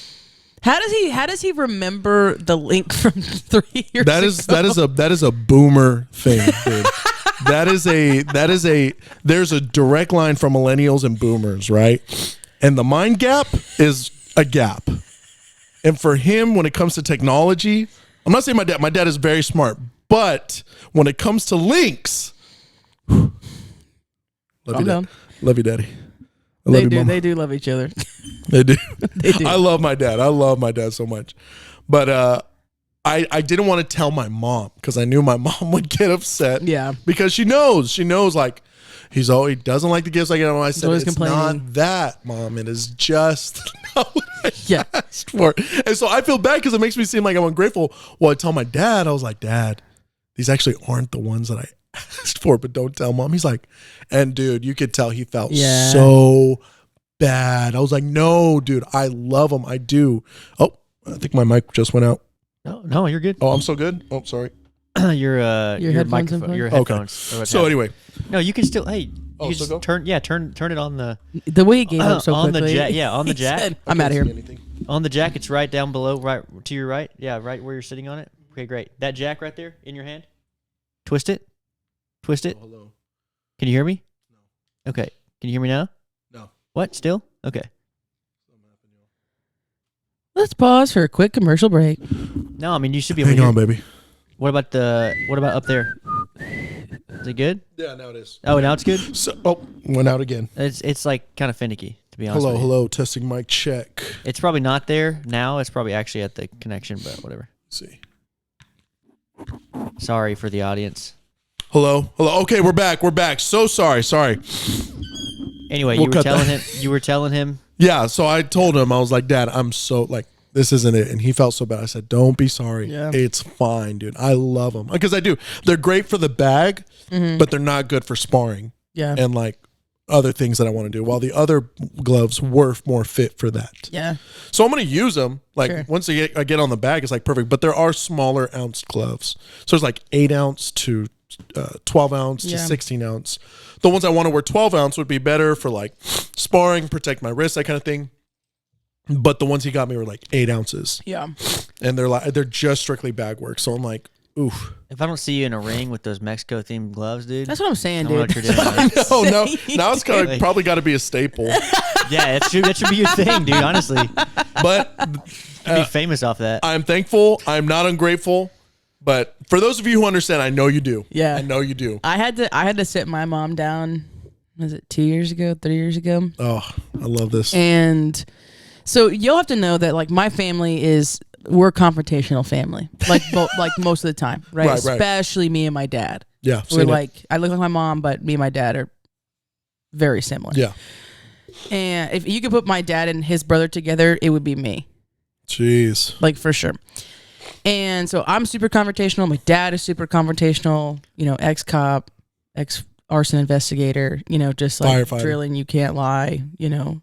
How does he remember the link from 3 years ago? that is a boomer thing, dude. There's a direct line from millennials and boomers, right? And the mind gap is a gap. And for him, when it comes to technology, I'm not saying my dad is very smart, but when it comes to links, love you, Dad. Love you, Daddy. They do love each other. They do. They do. I love my dad. I love my dad so much. But I didn't want to tell my mom because I knew my mom would get upset. Yeah. Because she knows like he doesn't like the gifts I get him. I said, always it's complaining. not that, Mom. It is just not what I Yeah. asked for. And so I feel bad because it makes me seem like I'm ungrateful. Well, I tell my dad, I was like, Dad, these actually aren't the ones that I asked for, but don't tell Mom. He's like, and dude, you could tell he felt so bad. I was like, no, dude, I love them. I do. Oh, I think my mic just went out. No, you're good. Oh, I'm so good. Oh, sorry. your headphones microphone, unplugged? your Okay. headphones. So anyway, no, you can still. Hey, Oh, you still just go? turn it on the The way he gave up so on quickly. the jack. Yeah, on the He jack. said, I'm out of here. On the jack, it's right down below, right to your right. Yeah, right where you're sitting on it. Okay, great. That jack right there in your hand. Twist it. Twist it. Oh, hello. Can you hear me? No. Okay. Can you hear me now? No. What? Still? Okay. Let's pause for a quick commercial break. No, I mean you should be able Hang to hear. on, baby. What about up there? Is it good? Yeah, now it is. Oh, now it's good. So, went out again. It's like kind of finicky, to be honest. Hello, with you. hello. Testing mic check. It's probably not there now. It's probably actually at the connection, but whatever. Let's see. Sorry for the audience. Hello, hello. Okay, we're back. We're back. So sorry. Anyway, We'll you were cut telling that. him. You were telling him. Yeah. So I told him, I was like, Dad, I'm so like, this isn't it. And he felt so bad. I said, don't be sorry. Yeah. It's fine, dude. I love them because I do. They're great for the bag, but they're not good for sparring Yeah. and like other things that I want to do. While the other gloves were more fit for that. Yeah. So I'm going to use them. Like Sure. once I get on the bag, it's like perfect. But there are smaller ounce gloves. So there's like 8 ounce to 12 ounce to Yeah. 16 ounce. The ones I want to wear 12 ounce would be better for like sparring, protect my wrist, that kind of thing. But the ones he got me were like 8 ounces, Yeah. and they're just strictly bag work. So I'm like, oof. If I don't see you in a ring with those Mexico themed gloves, dude. That's what I'm saying, I don't know dude. what you're doing. Oh no, now it's kind of probably got to be a staple. Yeah, that should be your thing, dude. Honestly, But you'd be famous off that. I'm thankful. I'm not ungrateful. But for those of you who understand, I know you do. Yeah. I know you do. I had to sit my mom down. Was it 2 years ago? 3 years ago? Oh, I love this. And so you'll have to know that like my family we're a confrontational family, like like most of the time, right? Right, right. Especially me and my dad. Yeah, We're like, I look like my mom, but me and my dad are very similar. yeah. And if you could put my dad and his brother together, it would be me, Jeez. like for sure. And so I'm super confrontational. My dad is super confrontational. You know, ex-cop, arson investigator, just like Firefighter. drilling. You can't lie. Yeah.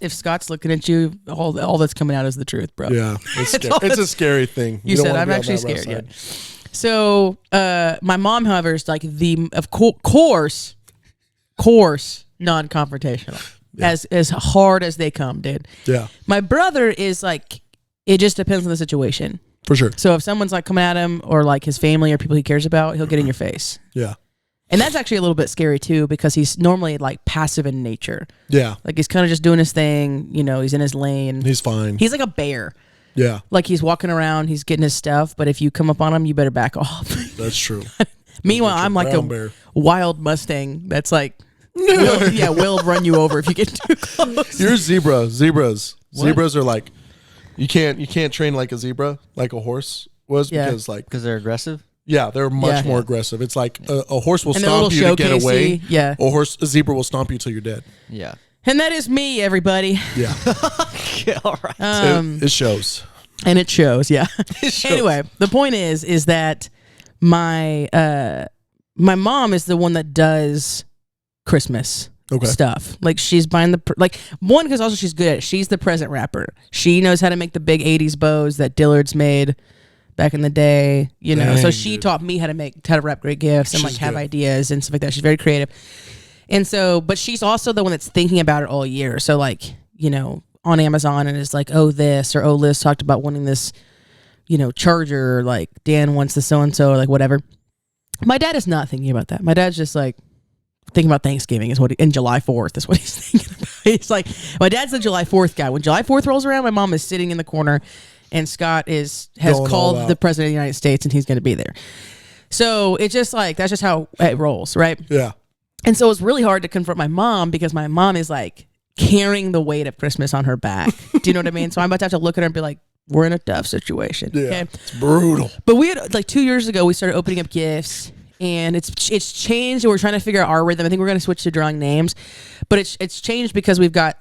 If Scott's looking at you, all that's coming out is the truth, bro. Yeah, it's scary. It's a scary thing. You don't said wanna I'm be on actually that rough scared. Yeah. side. So my mom, however, is like course non-confrontational, as hard as they come, dude. Yeah, My brother is like, it just depends on the situation. for sure. So if someone's like coming at him or like his family or people he cares about, he'll get in your face. Yeah, And that's actually a little bit scary too, because he's normally like passive in nature. yeah. Like he's kind of just doing his thing, he's in his lane. He's fine. He's like a bear. Yeah, Like he's walking around, he's getting his stuff, but if you come up on him, you better back off. that's true. Meanwhile, I'm like Brown a bear. wild Mustang that's like, we'll run you over if you get too close. You're a zebra. Zebras are like, you can't train like a zebra, like a horse was, Yeah. because like, Because they're aggressive. yeah, they're much Yeah. more aggressive. It's like a horse will And they're a stomp little you to get away. showcasey. Yeah. A zebra will stomp you till you're dead. Yeah. And that is me, everybody. Yeah, All right. it shows. And it shows, yeah. shows. Anyway, the point is that my mom is the one that does Christmas Okay. stuff. Like she's buying one, because also she's good at it. She's the present wrapper. She knows how to make the big 80s bows that Dillard's made back in the day, so Dang, she dude. taught me how to wrap great gifts and like She's have good. ideas and stuff like that. She's very creative. And so, but she's also the one that's thinking about it all year. So like, on Amazon and is like, oh, this, or oh, Liz talked about wanting this, charger, or like Dan wants the so-and-so, or like whatever. My dad is not thinking about that. My dad's just like thinking about Thanksgiving and July 4th is what he's thinking about. He's like, my dad's the July 4th guy. When July 4th rolls around, my mom is sitting in the corner and Scott has Going all called out. the president of the United States and he's going to be there. So it's just like, that's just how it rolls, right? Yeah, And so it's really hard to confront my mom because my mom is like carrying the weight of Christmas on her back. Do you know what I mean? So I'm about to have to look at her and be like, we're in a tough situation. yeah. Okay. It's brutal. But we had like 2 years ago, we started opening up gifts and it's changed and we're trying to figure out our rhythm. I think we're going to switch to drawing names, but it's changed because we've got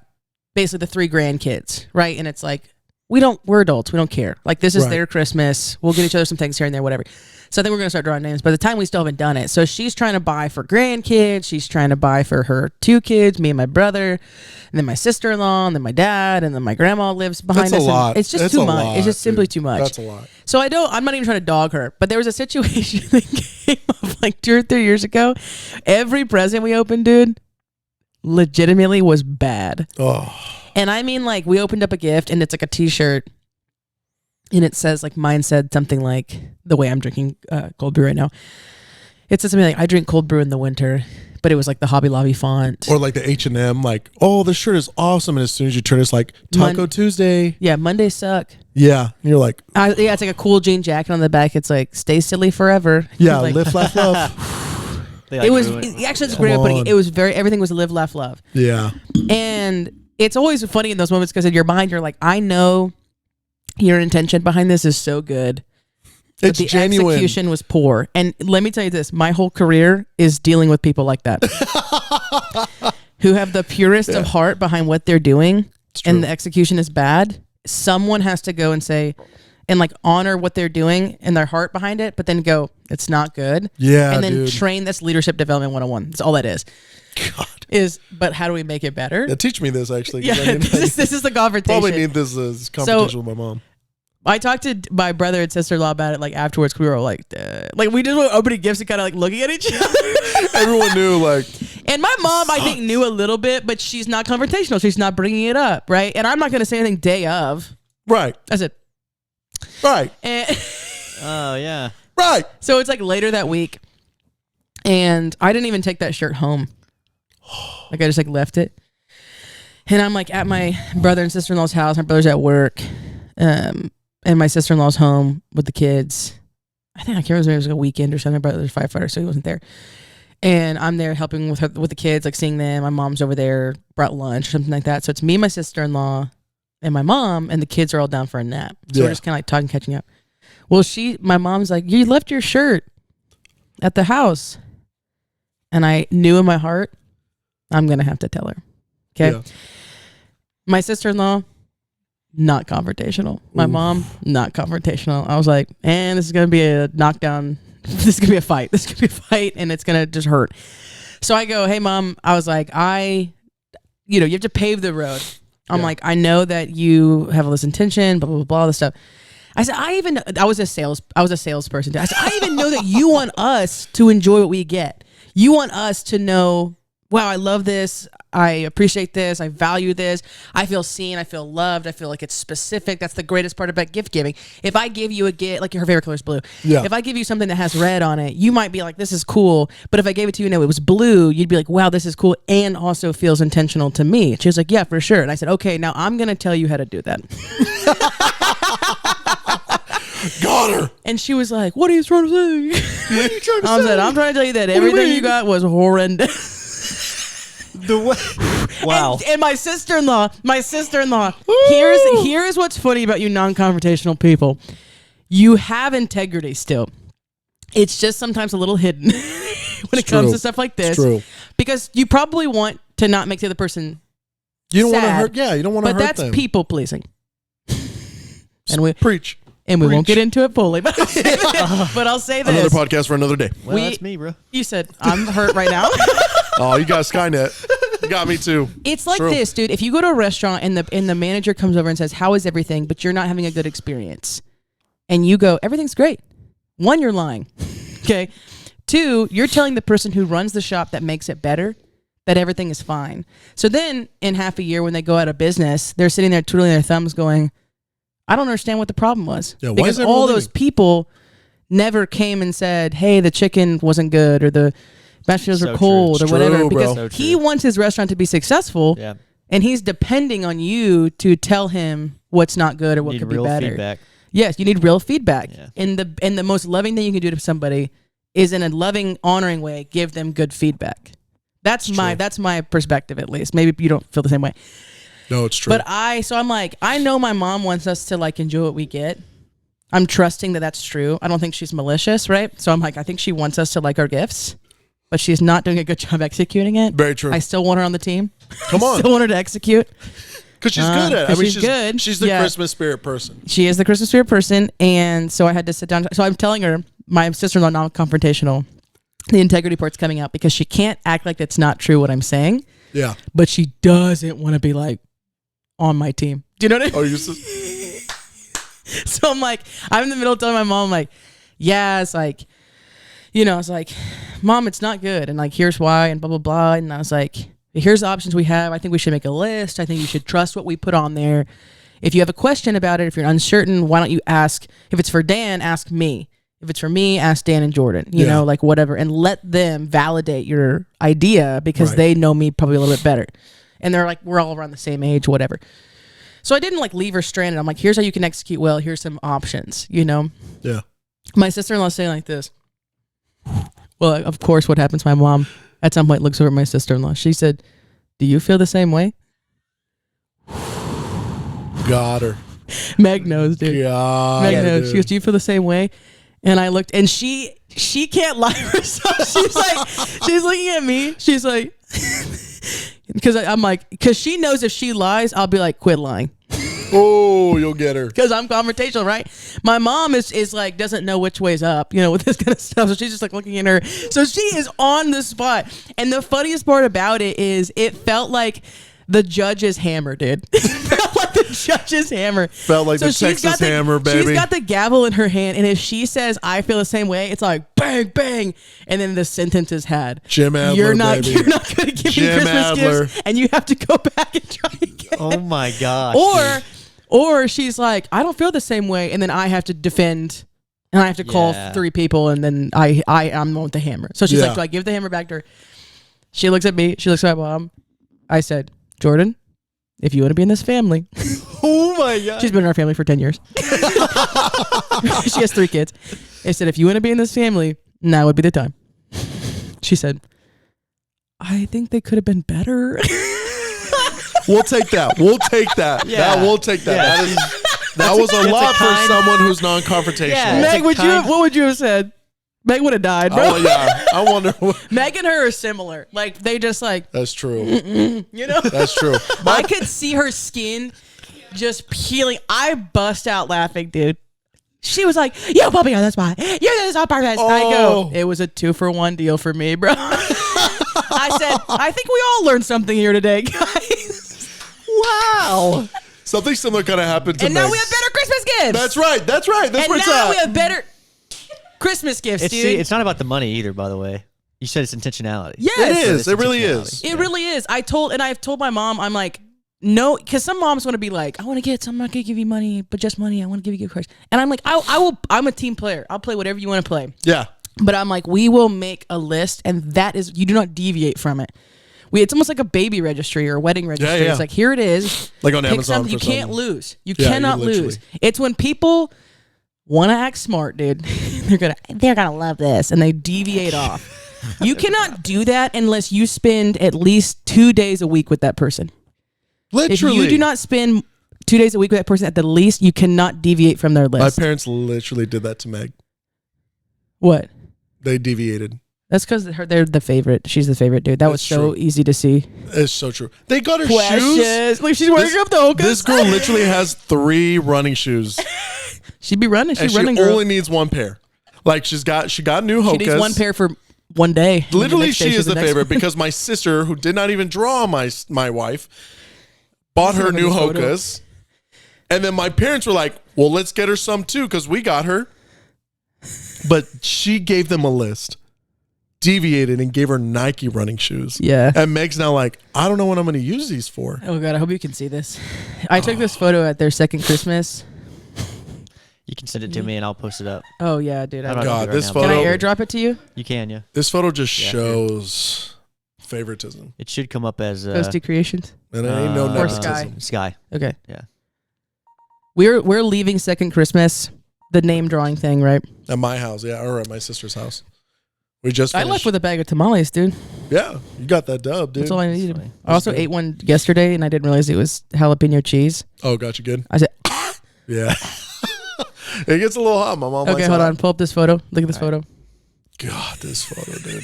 basically the 3 grandkids, right? And it's like, we're adults. We don't care. Like this is Right. their Christmas. We'll get each other some things here and there, whatever. So I think we're going to start drawing names. By the time we still haven't done it. So she's trying to buy for grandkids. She's trying to buy for her 2 kids, me and my brother, and then my sister-in-law, and then my dad, and then my grandma lives behind That's us. a and lot. It's just That's too a much. lot, It's just simply dude. too much. That's a lot. So I'm not even trying to dog her, but there was a situation that came up like 2 or 3 years ago. Every present we opened, dude, legitimately was bad. Oh, And I mean, like, we opened up a gift and it's like a t-shirt and it says, like, mine said something like, the way I'm drinking cold brew right now. It said something like, I drink cold brew in the winter, but it was like the Hobby Lobby font. or like the H&M, like, oh, this shirt is awesome, and as soon as you turn, it's like Taco Tuesday. Yeah, Mondays suck. Yeah, and you're like, Yeah, it's like a cool jean jacket on the back. It's like, stay silly forever. yeah, Like, live, laugh, love. They, like, it was ruin it. actually it's Come great, but on. it was everything was live, laugh, love. Yeah, And it's always funny in those moments because in your mind you're like, I know your intention behind this is so good. But it's the genuine. execution was poor. And let me tell you this, my whole career is dealing with people like that. Who have the purest of heart behind what they're doing true. and the execution is bad. Someone has to go and say and like honor what they're doing and their heart behind it, but then go, it's not good. Yeah, and then dude. train. That's leadership development 101. That's all that is. God, But how do we make it better? yeah, teach me this actually. 'cause Yeah, I need- this is the conversation. probably need this competition with my mom. I talked to my brother and sister-in-law about it like afterwards. 'Cause we were all like we just were opening gifts and kind of like looking at each other. Everyone knew, like, And my mom, I think, knew a little bit, but she's not confrontational. She's not bringing it up, right? And I'm not going to say anything day of. right, I said, right, and Oh yeah. right. so it's like later that week, and I didn't even take that shirt home. Like I just like left it, and I'm like at my brother and sister-in-law's house. My brother's at work, and my sister-in-law's home with the kids. I think I can't remember if it was like a weekend or something. My brother's a firefighter, so he wasn't there. And I'm there helping with her, with the kids, like seeing them. My mom's over there, brought lunch or something like that. So it's me, my sister-in-law, and my mom, and the kids are all down for a nap. So Yeah. we're just kind of like talking, catching up. Well, my mom's like, you left your shirt at the house. And I knew in my heart, I'm going to have to tell her. Okay. Yeah. My sister-in-law, not confrontational. My mom, not confrontational. I was like, man, this is going to be a knockdown. This is going to be a fight. This is going to be a fight, and it's going to just hurt. So I go, hey mom, I was like, you have to pave the road. I'm like, I know that you have all this intention, blah, blah, blah, blah, all this stuff. I said, I was a salesperson. I said, I even know that you want us to enjoy what we get. You want us to know, wow, I love this. I appreciate this. I value this. I feel seen. I feel loved. I feel like it's specific. That's the greatest part about gift giving. If I give you a gift, like her favorite color is blue. Yeah. If I give you something that has red on it, you might be like, this is cool. But if I gave it to you and it was blue, you'd be like, wow, this is cool and also feels intentional to me. She was like, yeah, for sure. And I said, okay, now I'm going to tell you how to do that. Got her. And she was like, what are you trying to say? What are you trying to I say? said, I'm trying to tell you that everything you got was horrendous. Wow. And my sister-in-law, here's what's funny about you non-confrontational people. You have integrity still. It's just sometimes a little hidden when it comes to stuff like this. It's true. Because you probably want to not make the other person You don't want to sad, hurt. Yeah, you don't want to hurt but them. that's people pleasing. And we Preach. won't get into it fully, but I'll say this. Another podcast for another day. Well, that's me, bro. You said I'm hurt right now. Oh, you got Skynet. You got me too. It's like True. this, dude. If you go to a restaurant and the manager comes over and says, "How is everything?" but you're not having a good experience, and you go, "Everything's great." One, you're lying. Okay. Two, you're telling the person who runs the shop that makes it better that everything is fine. So then, in half a year, when they go out of business, they're sitting there twiddling their thumbs, going, "I don't understand what the problem was." Yeah, why because is everyone all leaving? those people never came and said, "Hey, the chicken wasn't good," or the mashed potatoes So were true. cold, It's or whatever. true, bro. Because So he true. wants his restaurant to be successful. Yeah. And he's depending on you to tell him what's not good or what Need could be real better. feedback. Yes, you need real feedback. Yeah. And the most loving thing you can do to somebody is in a loving, honoring way, give them good feedback. That's my perspective, at least. Maybe you don't feel the same way. No, it's true. But I'm like, I know my mom wants us to like enjoy what we get. I'm trusting that that's true. I don't think she's malicious, right? So I'm like, I think she wants us to like our gifts, but she's not doing a good job executing it. Very true. I still want her on the team. Come on. Still want her to execute. Because she's good at it. I 'cause mean, she's good. She's the Yeah. Christmas spirit person. She is the Christmas spirit person, and so I had to sit down. So I'm telling her, my sister-in-law, non-confrontational, the integrity part's coming out because she can't act like that's not true what I'm saying, Yeah. but she doesn't want to be like on my team. Do you know what I mean? Oh, you So I'm like, I'm in the middle telling my mom, like, yeah, it's like, I was like, Mom, it's not good, and like, here's why, and blah blah blah, and I was like, here's the options we have. I think we should make a list. I think you should trust what we put on there. If you have a question about it, if you're uncertain, why don't you ask? If it's for Dan, ask me. If it's for me, ask Dan and Jordan. You know, like whatever, and let them validate your idea because they know me probably a little bit better, and they're like, we're all around the same age, whatever. So I didn't like leave her stranded. I'm like, here's how you can execute well. Here's some options, Yeah. My sister-in-law saying like this. Well, of course, what happens, my mom at some point looks over at my sister-in-law. She said, do you feel the same way? Got her. Meg knows, dude. Got Meg her, knows. dude. She goes, do you feel the same way? And I looked, and she can't lie to herself. She's like, she's looking at me. She's like, because she knows if she lies, I'll be like, quit lying. Oh, you'll get her. Because I'm confrontational, right? My mom is like, doesn't know which way's up, with this kind of stuff. So she's just like looking at her. So she is on the spot. And the funniest part about it is it felt like the judge's hammer, dude. It felt like the judge's hammer. Felt like the she's Texas got hammer, baby. She's got the gavel in her hand. And if she says, I feel the same way, it's like bang, bang. And then the sentence is had. Jim Adler, You're not baby. going to give me Jim Christmas Adler. gifts. And you have to go back and try again. Oh my gosh. Or she's like, I don't feel the same way, and then I have to defend, and I have to call 3 people, and then I'm with the hammer. So she's like, do I give the hammer back to her? She looks at me. She looks at my mom. I said, Jordan, if you want to be in this family. Oh my god. She's been in our family for 10 years. She has 3 kids. I said, if you want to be in this family, now would be the time. She said, I think they could have been better. We'll take that. We'll take that. Yeah. We'll take that. Yeah. That was a lot for kind- someone who's non-confrontational. Yeah. Meg, It's a what would you have said? Meg would have died, bro. Oh yeah. I wonder. Meg and her are similar. Like, they just like, That's true. That's true. I could see her skin just peeling. I bust out laughing, dude. She was like, yo, puppy on the spot. You did this on purpose. I go, it was a 2-for-1 deal for me, bro. I said, I think we all learned something here today, guys. Wow. Something similar kind of happened to And me. now we have better Christmas gifts. That's right. That's right. That's And where it's now at. we have better Christmas gifts, It's, dude. see, it's not about the money either, by the way. You said it's intentionality. Yes. It is. It's It really intentionality. is. It really is. I've told my mom, I'm like, no, because some moms want to be like, I'm not gonna give you money, but just money. I want to give you gift cards. And I'm like, I will. I'm a team player. I'll play whatever you want to play. Yeah. But I'm like, we will make a list, and that is, you do not deviate from it. It's almost like a baby registry or a wedding registry. yeah. It's like, here it is. Like on Pick Amazon. something. You for can't something. lose. You Yeah, you cannot literally- lose. It's when people want to act smart, dude. they're gonna love this, and they deviate off. You cannot do that unless you spend at least 2 days a week with that person. Literally. If you do not spend 2 days a week with that person at the least, you cannot deviate from their My list. parents literally did that to Meg. What? They deviated. That's because they're the favorite. She's the favorite, dude. That was That's so true. easy to see. It's so true. They got her shoes. Precious. Like, she's wearing up the hokas. This girl literally has 3 running shoes. She'd be running. And She's running, she girl. only needs 1 pair. Like she got new hokas. She needs 1 pair for 1 day. And Literally, next day she she's is the next favorite one. because my sister, who did not even draw my wife, bought her Look at new this photo. hokas. And then my parents were like, well, let's get her some too because we got her. But she gave them a list, deviated, and gave her Nike running shoes. Yeah. And Meg's now like, I don't know what I'm going to use these for. Oh god, I hope you can see this. I took this photo at their second Christmas. You can send it to me and I'll post it up. Oh yeah, dude. I don't God, know this right now, Can I photo- airdrop it to you? but you can, yeah. This photo just Yeah. shows favoritism. It should come up as Ghosty Creations. And it ain't no Or nepotism. Sky. Okay. Yeah. We're leaving second Christmas. The name drawing thing, right? At my house, yeah, or at my sister's house. We just I finished. left with a bag of tamales, dude. Yeah, you got that dub, dude. That's all I needed. funny. I also ate one yesterday, and I didn't realize it was jalapeno cheese. Oh, got you good. I said, Yeah. It gets a little hot. My mom okay, likes hold hot. on. Pull up this photo. Look at this photo. God, this photo, dude.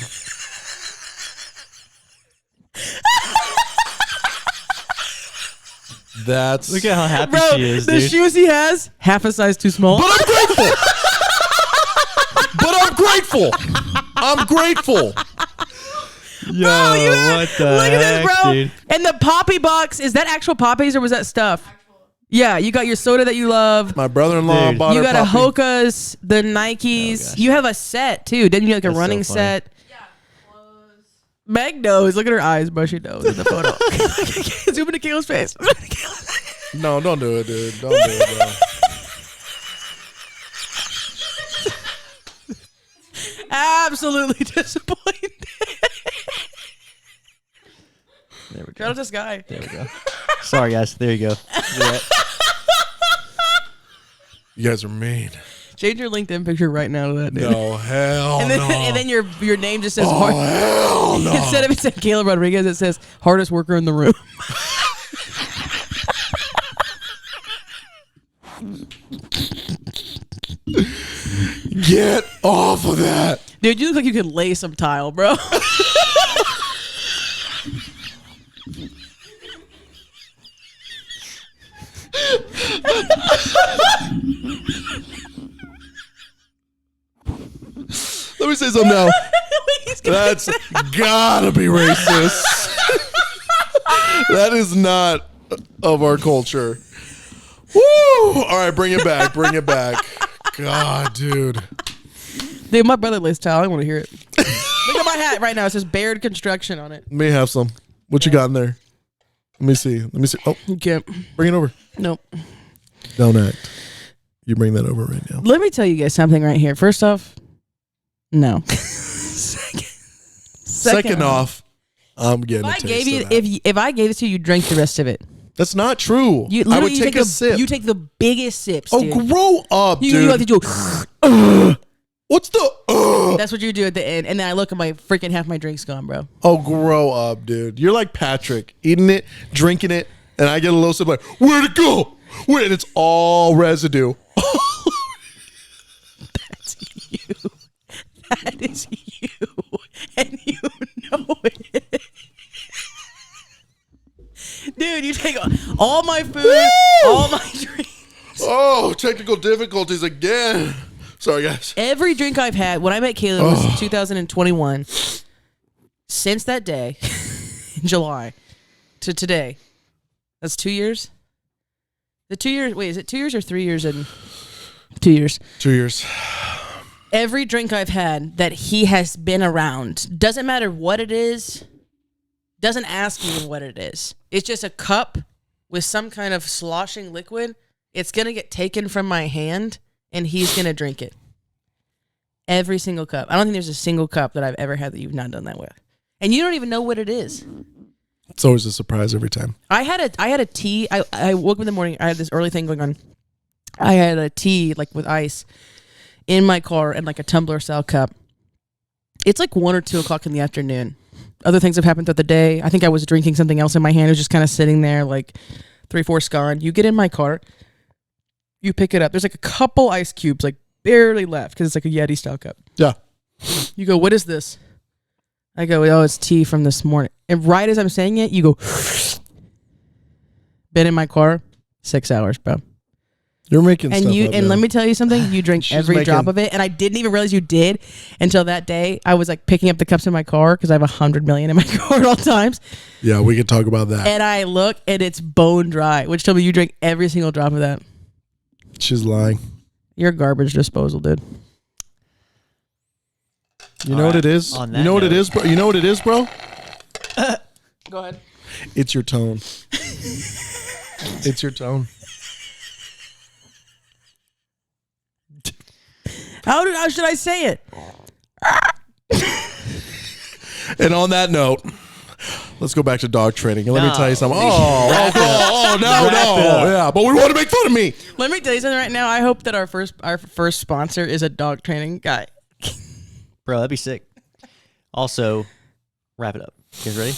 That's. Look at how happy Bro, she is, the dude. shoes he has, half a size too small. But I'm grateful. But I'm grateful. I'm grateful. Yo, Bro, you have- what the look at heck, this, bro. dude? And the poppy box, is that actual poppies or was that stuff? Yeah, you got your soda that you love. My brother-in-law Dude. bought You her got a puppy. Hokas, the Nikes. Oh, gosh. You have a set too. Didn't you like a That's so running funny. set? Yeah, clothes. Meg knows. Look at her eyes, bro. She knows in the photo. Zoom into Kayla's face. No, don't do it, dude. Don't do it, bro. Absolutely disappointed. There we Shout go. out to this guy. There we go. Sorry, guys. There you go. Look at that. You guys are mean. Change your LinkedIn picture right now to that, dude. No, hell And then, no. and then your name just says Oh, hell no. instead of it said Caleb Rodriguez, it says hardest worker in the room. Get off of that. Dude, you look like you could lay some tile, bro. Let me say something now. He's gonna- That's gotta be racist. That is not of our culture. Woo! All right, bring it back. Bring it back. God, dude. Dude, my brother lays tile. I want to hear it. Look at my hat right now. It says Baird Construction on it. Let me have some. What you got in there? Let me see. Let me see. Oh, You can't. bring it over. Nope. Don't act. You bring that over right now. Let me tell you guys something right here. First off, no. Second off, I'm getting if a I taste gave you, of that. if I gave it to you, you drank the rest of it. That's not true. You I would literally take a the, sip. You take the biggest sips. Oh, dude. grow up, You dude. have to do. What's the? That's what you do at the end, and then I look at my freaking half my drink's gone, bro. Oh, grow up, dude. You're like Patrick, eating it, drinking it, and I get a little sip like, where'd it go? Where? And it's all residue. That's you. That is you, and you know it. Dude, you take all my food, all my drinks. Oh, technical difficulties again. Sorry, guys. Every drink I've had when I met Caleb was 2021. since that day in July to today, that's 2 years. The 2 years. Wait, is it 2 years or 3 years? And 2 years. 2 years. Every drink I've had that he has been around, doesn't matter what it is, doesn't ask me what it is. It's just a cup with some kind of sloshing liquid. It's going to get taken from my hand, and he's going to drink it. Every single cup. I don't think there's a single cup that I've ever had that you've not done that with. And you don't even know what it is. It's always a surprise every time. I had a tea. I woke up in the morning. I had this early thing going on. I had a tea like with ice in my car and like a tumbler style cup. It's like 1 or 2 o'clock in the afternoon. Other things have happened throughout the day. I think I was drinking something else in my hand. It was just kind of sitting there like 3-4 gone. You get in my car. You pick it up. There's like a couple ice cubes like barely left because it's like a Yeti style cup. Yeah. You go, what is this? I go, oh, it's tea from this morning. And right as I'm saying it, you go, been in my car 6 hours, bro. You're making And stuff you up and now. let me tell you something. You drink She's every drop making- of it, and I didn't even realize you did until that day. I was like picking up the cups in my car because I have 100 million in my car at all times. Yeah, we could talk about that. And I look, and it's bone dry, which told me you drink every single drop of that. She's lying. You're garbage disposal, dude. You know what it is? On You that know what it note- is, bro? You know what it is, bro? Go ahead. It's your tone. It's your tone. How should I say it? And on that note, let's go back to dog training. And let me No. tell you something. Wrap it up. No. Wrap it up. Yeah, but we want to make fun of me. Let me tell you something right now. I hope that our first sponsor is a dog training guy. Bro, that'd be sick. Also, wrap it up. You guys ready?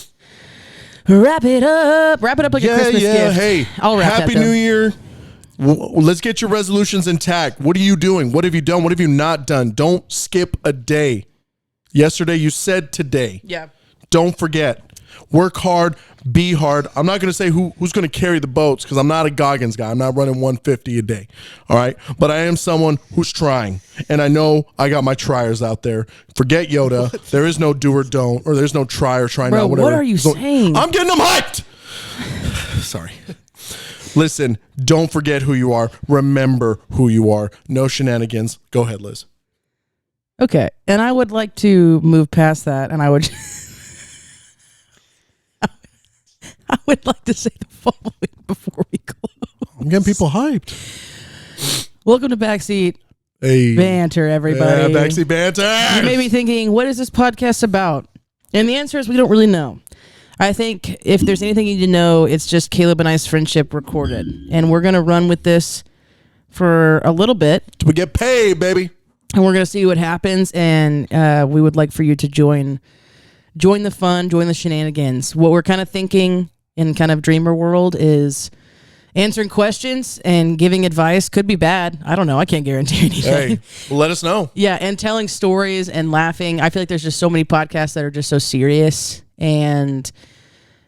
Wrap it up. Wrap it up like a Christmas gift. Hey, I'll wrap Happy that, though. New Year. Let's get your resolutions intact. What are you doing? What have you done? What have you not done? Don't skip a day. Yesterday, you said today. Yeah. Don't forget. Work hard, be hard. I'm not going to say who's going to carry the boats because I'm not a Goggins guy. I'm not running 150 a day. All right. But I am someone who's trying. And I know I got my triers out there. Forget Yoda. There is no do or don't, or there's no try or try Bro, not. Whatever. what are you saying? I'm getting them hyped. Sorry. Listen, don't forget who you are. Remember who you are. No shenanigans. Go ahead, Liz. Okay. And I would like to move past that, and I would I would like to say the following before we close. I'm getting people hyped. Welcome to Backseat Hey. Banter, everybody. Yeah, Backseat Banter. You may be thinking, what is this podcast about? And the answer is we don't really know. I think if there's anything you need to know, it's just Caleb and I's friendship recorded. And we're going to run with this for a little bit. We get paid, baby. And we're going to see what happens. And we would like for you to join the fun, join the shenanigans. What we're kind of thinking in kind of dreamer world is answering questions and giving advice. Could be bad. I don't know. I can't guarantee anything. Hey, let us know. Yeah, and telling stories and laughing. I feel like there's just so many podcasts that are just so serious, and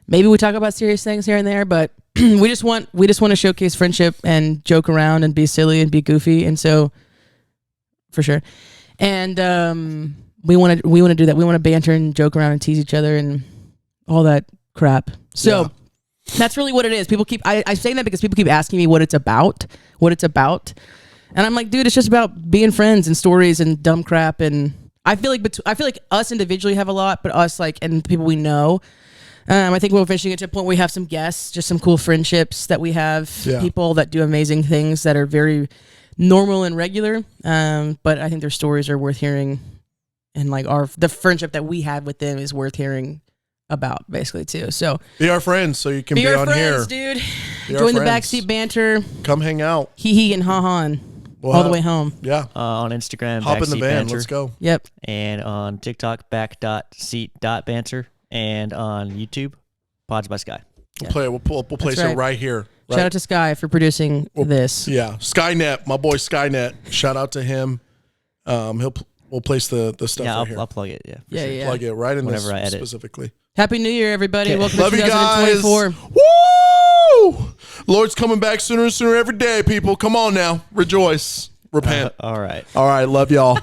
maybe we talk about serious things here and there, but we just want to showcase friendship and joke around and be silly and be goofy, and so for sure. And we want to do that. We want to banter and joke around and tease each other and all that crap. So. Yeah. That's really what it is. People keep I'm saying that because people keep asking me what it's about. And I'm like, dude, it's just about being friends and stories and dumb crap. And I feel like us individually have a lot, but us like and the people we know. I think we're eventually get to a point where we have some guests, just some cool friendships that we have, people that do amazing things that are very normal and regular. But I think their stories are worth hearing, and like the friendship that we had with them is worth hearing about, basically, too. So Be our friends so you can be our on friends, here. dude. Be our Join the friends. Backseat Banter. Come hang out. Hee and ha all the way home. Yeah. On Instagram, Hop in the Backseat van. Banter. Let's go. Yep. And on TikTok, back.seat.banter. And on YouTube, Pods by Sky. We'll place right. it right here. Right? Shout out to Sky for producing this. Yeah. Skynet, my boy Skynet. Shout out to him. We'll place the stuff Yeah, right here. I'll plug it. Yeah. for Yeah, sure. yeah. Plug it right in this Whenever I edit. specifically. Happy New Year, everybody. Okay. Welcome Love to you guys. 2024. Woo! Lord's coming back sooner and sooner every day, people. Come on now. Rejoice. Repent. All right. All right. Love y'all.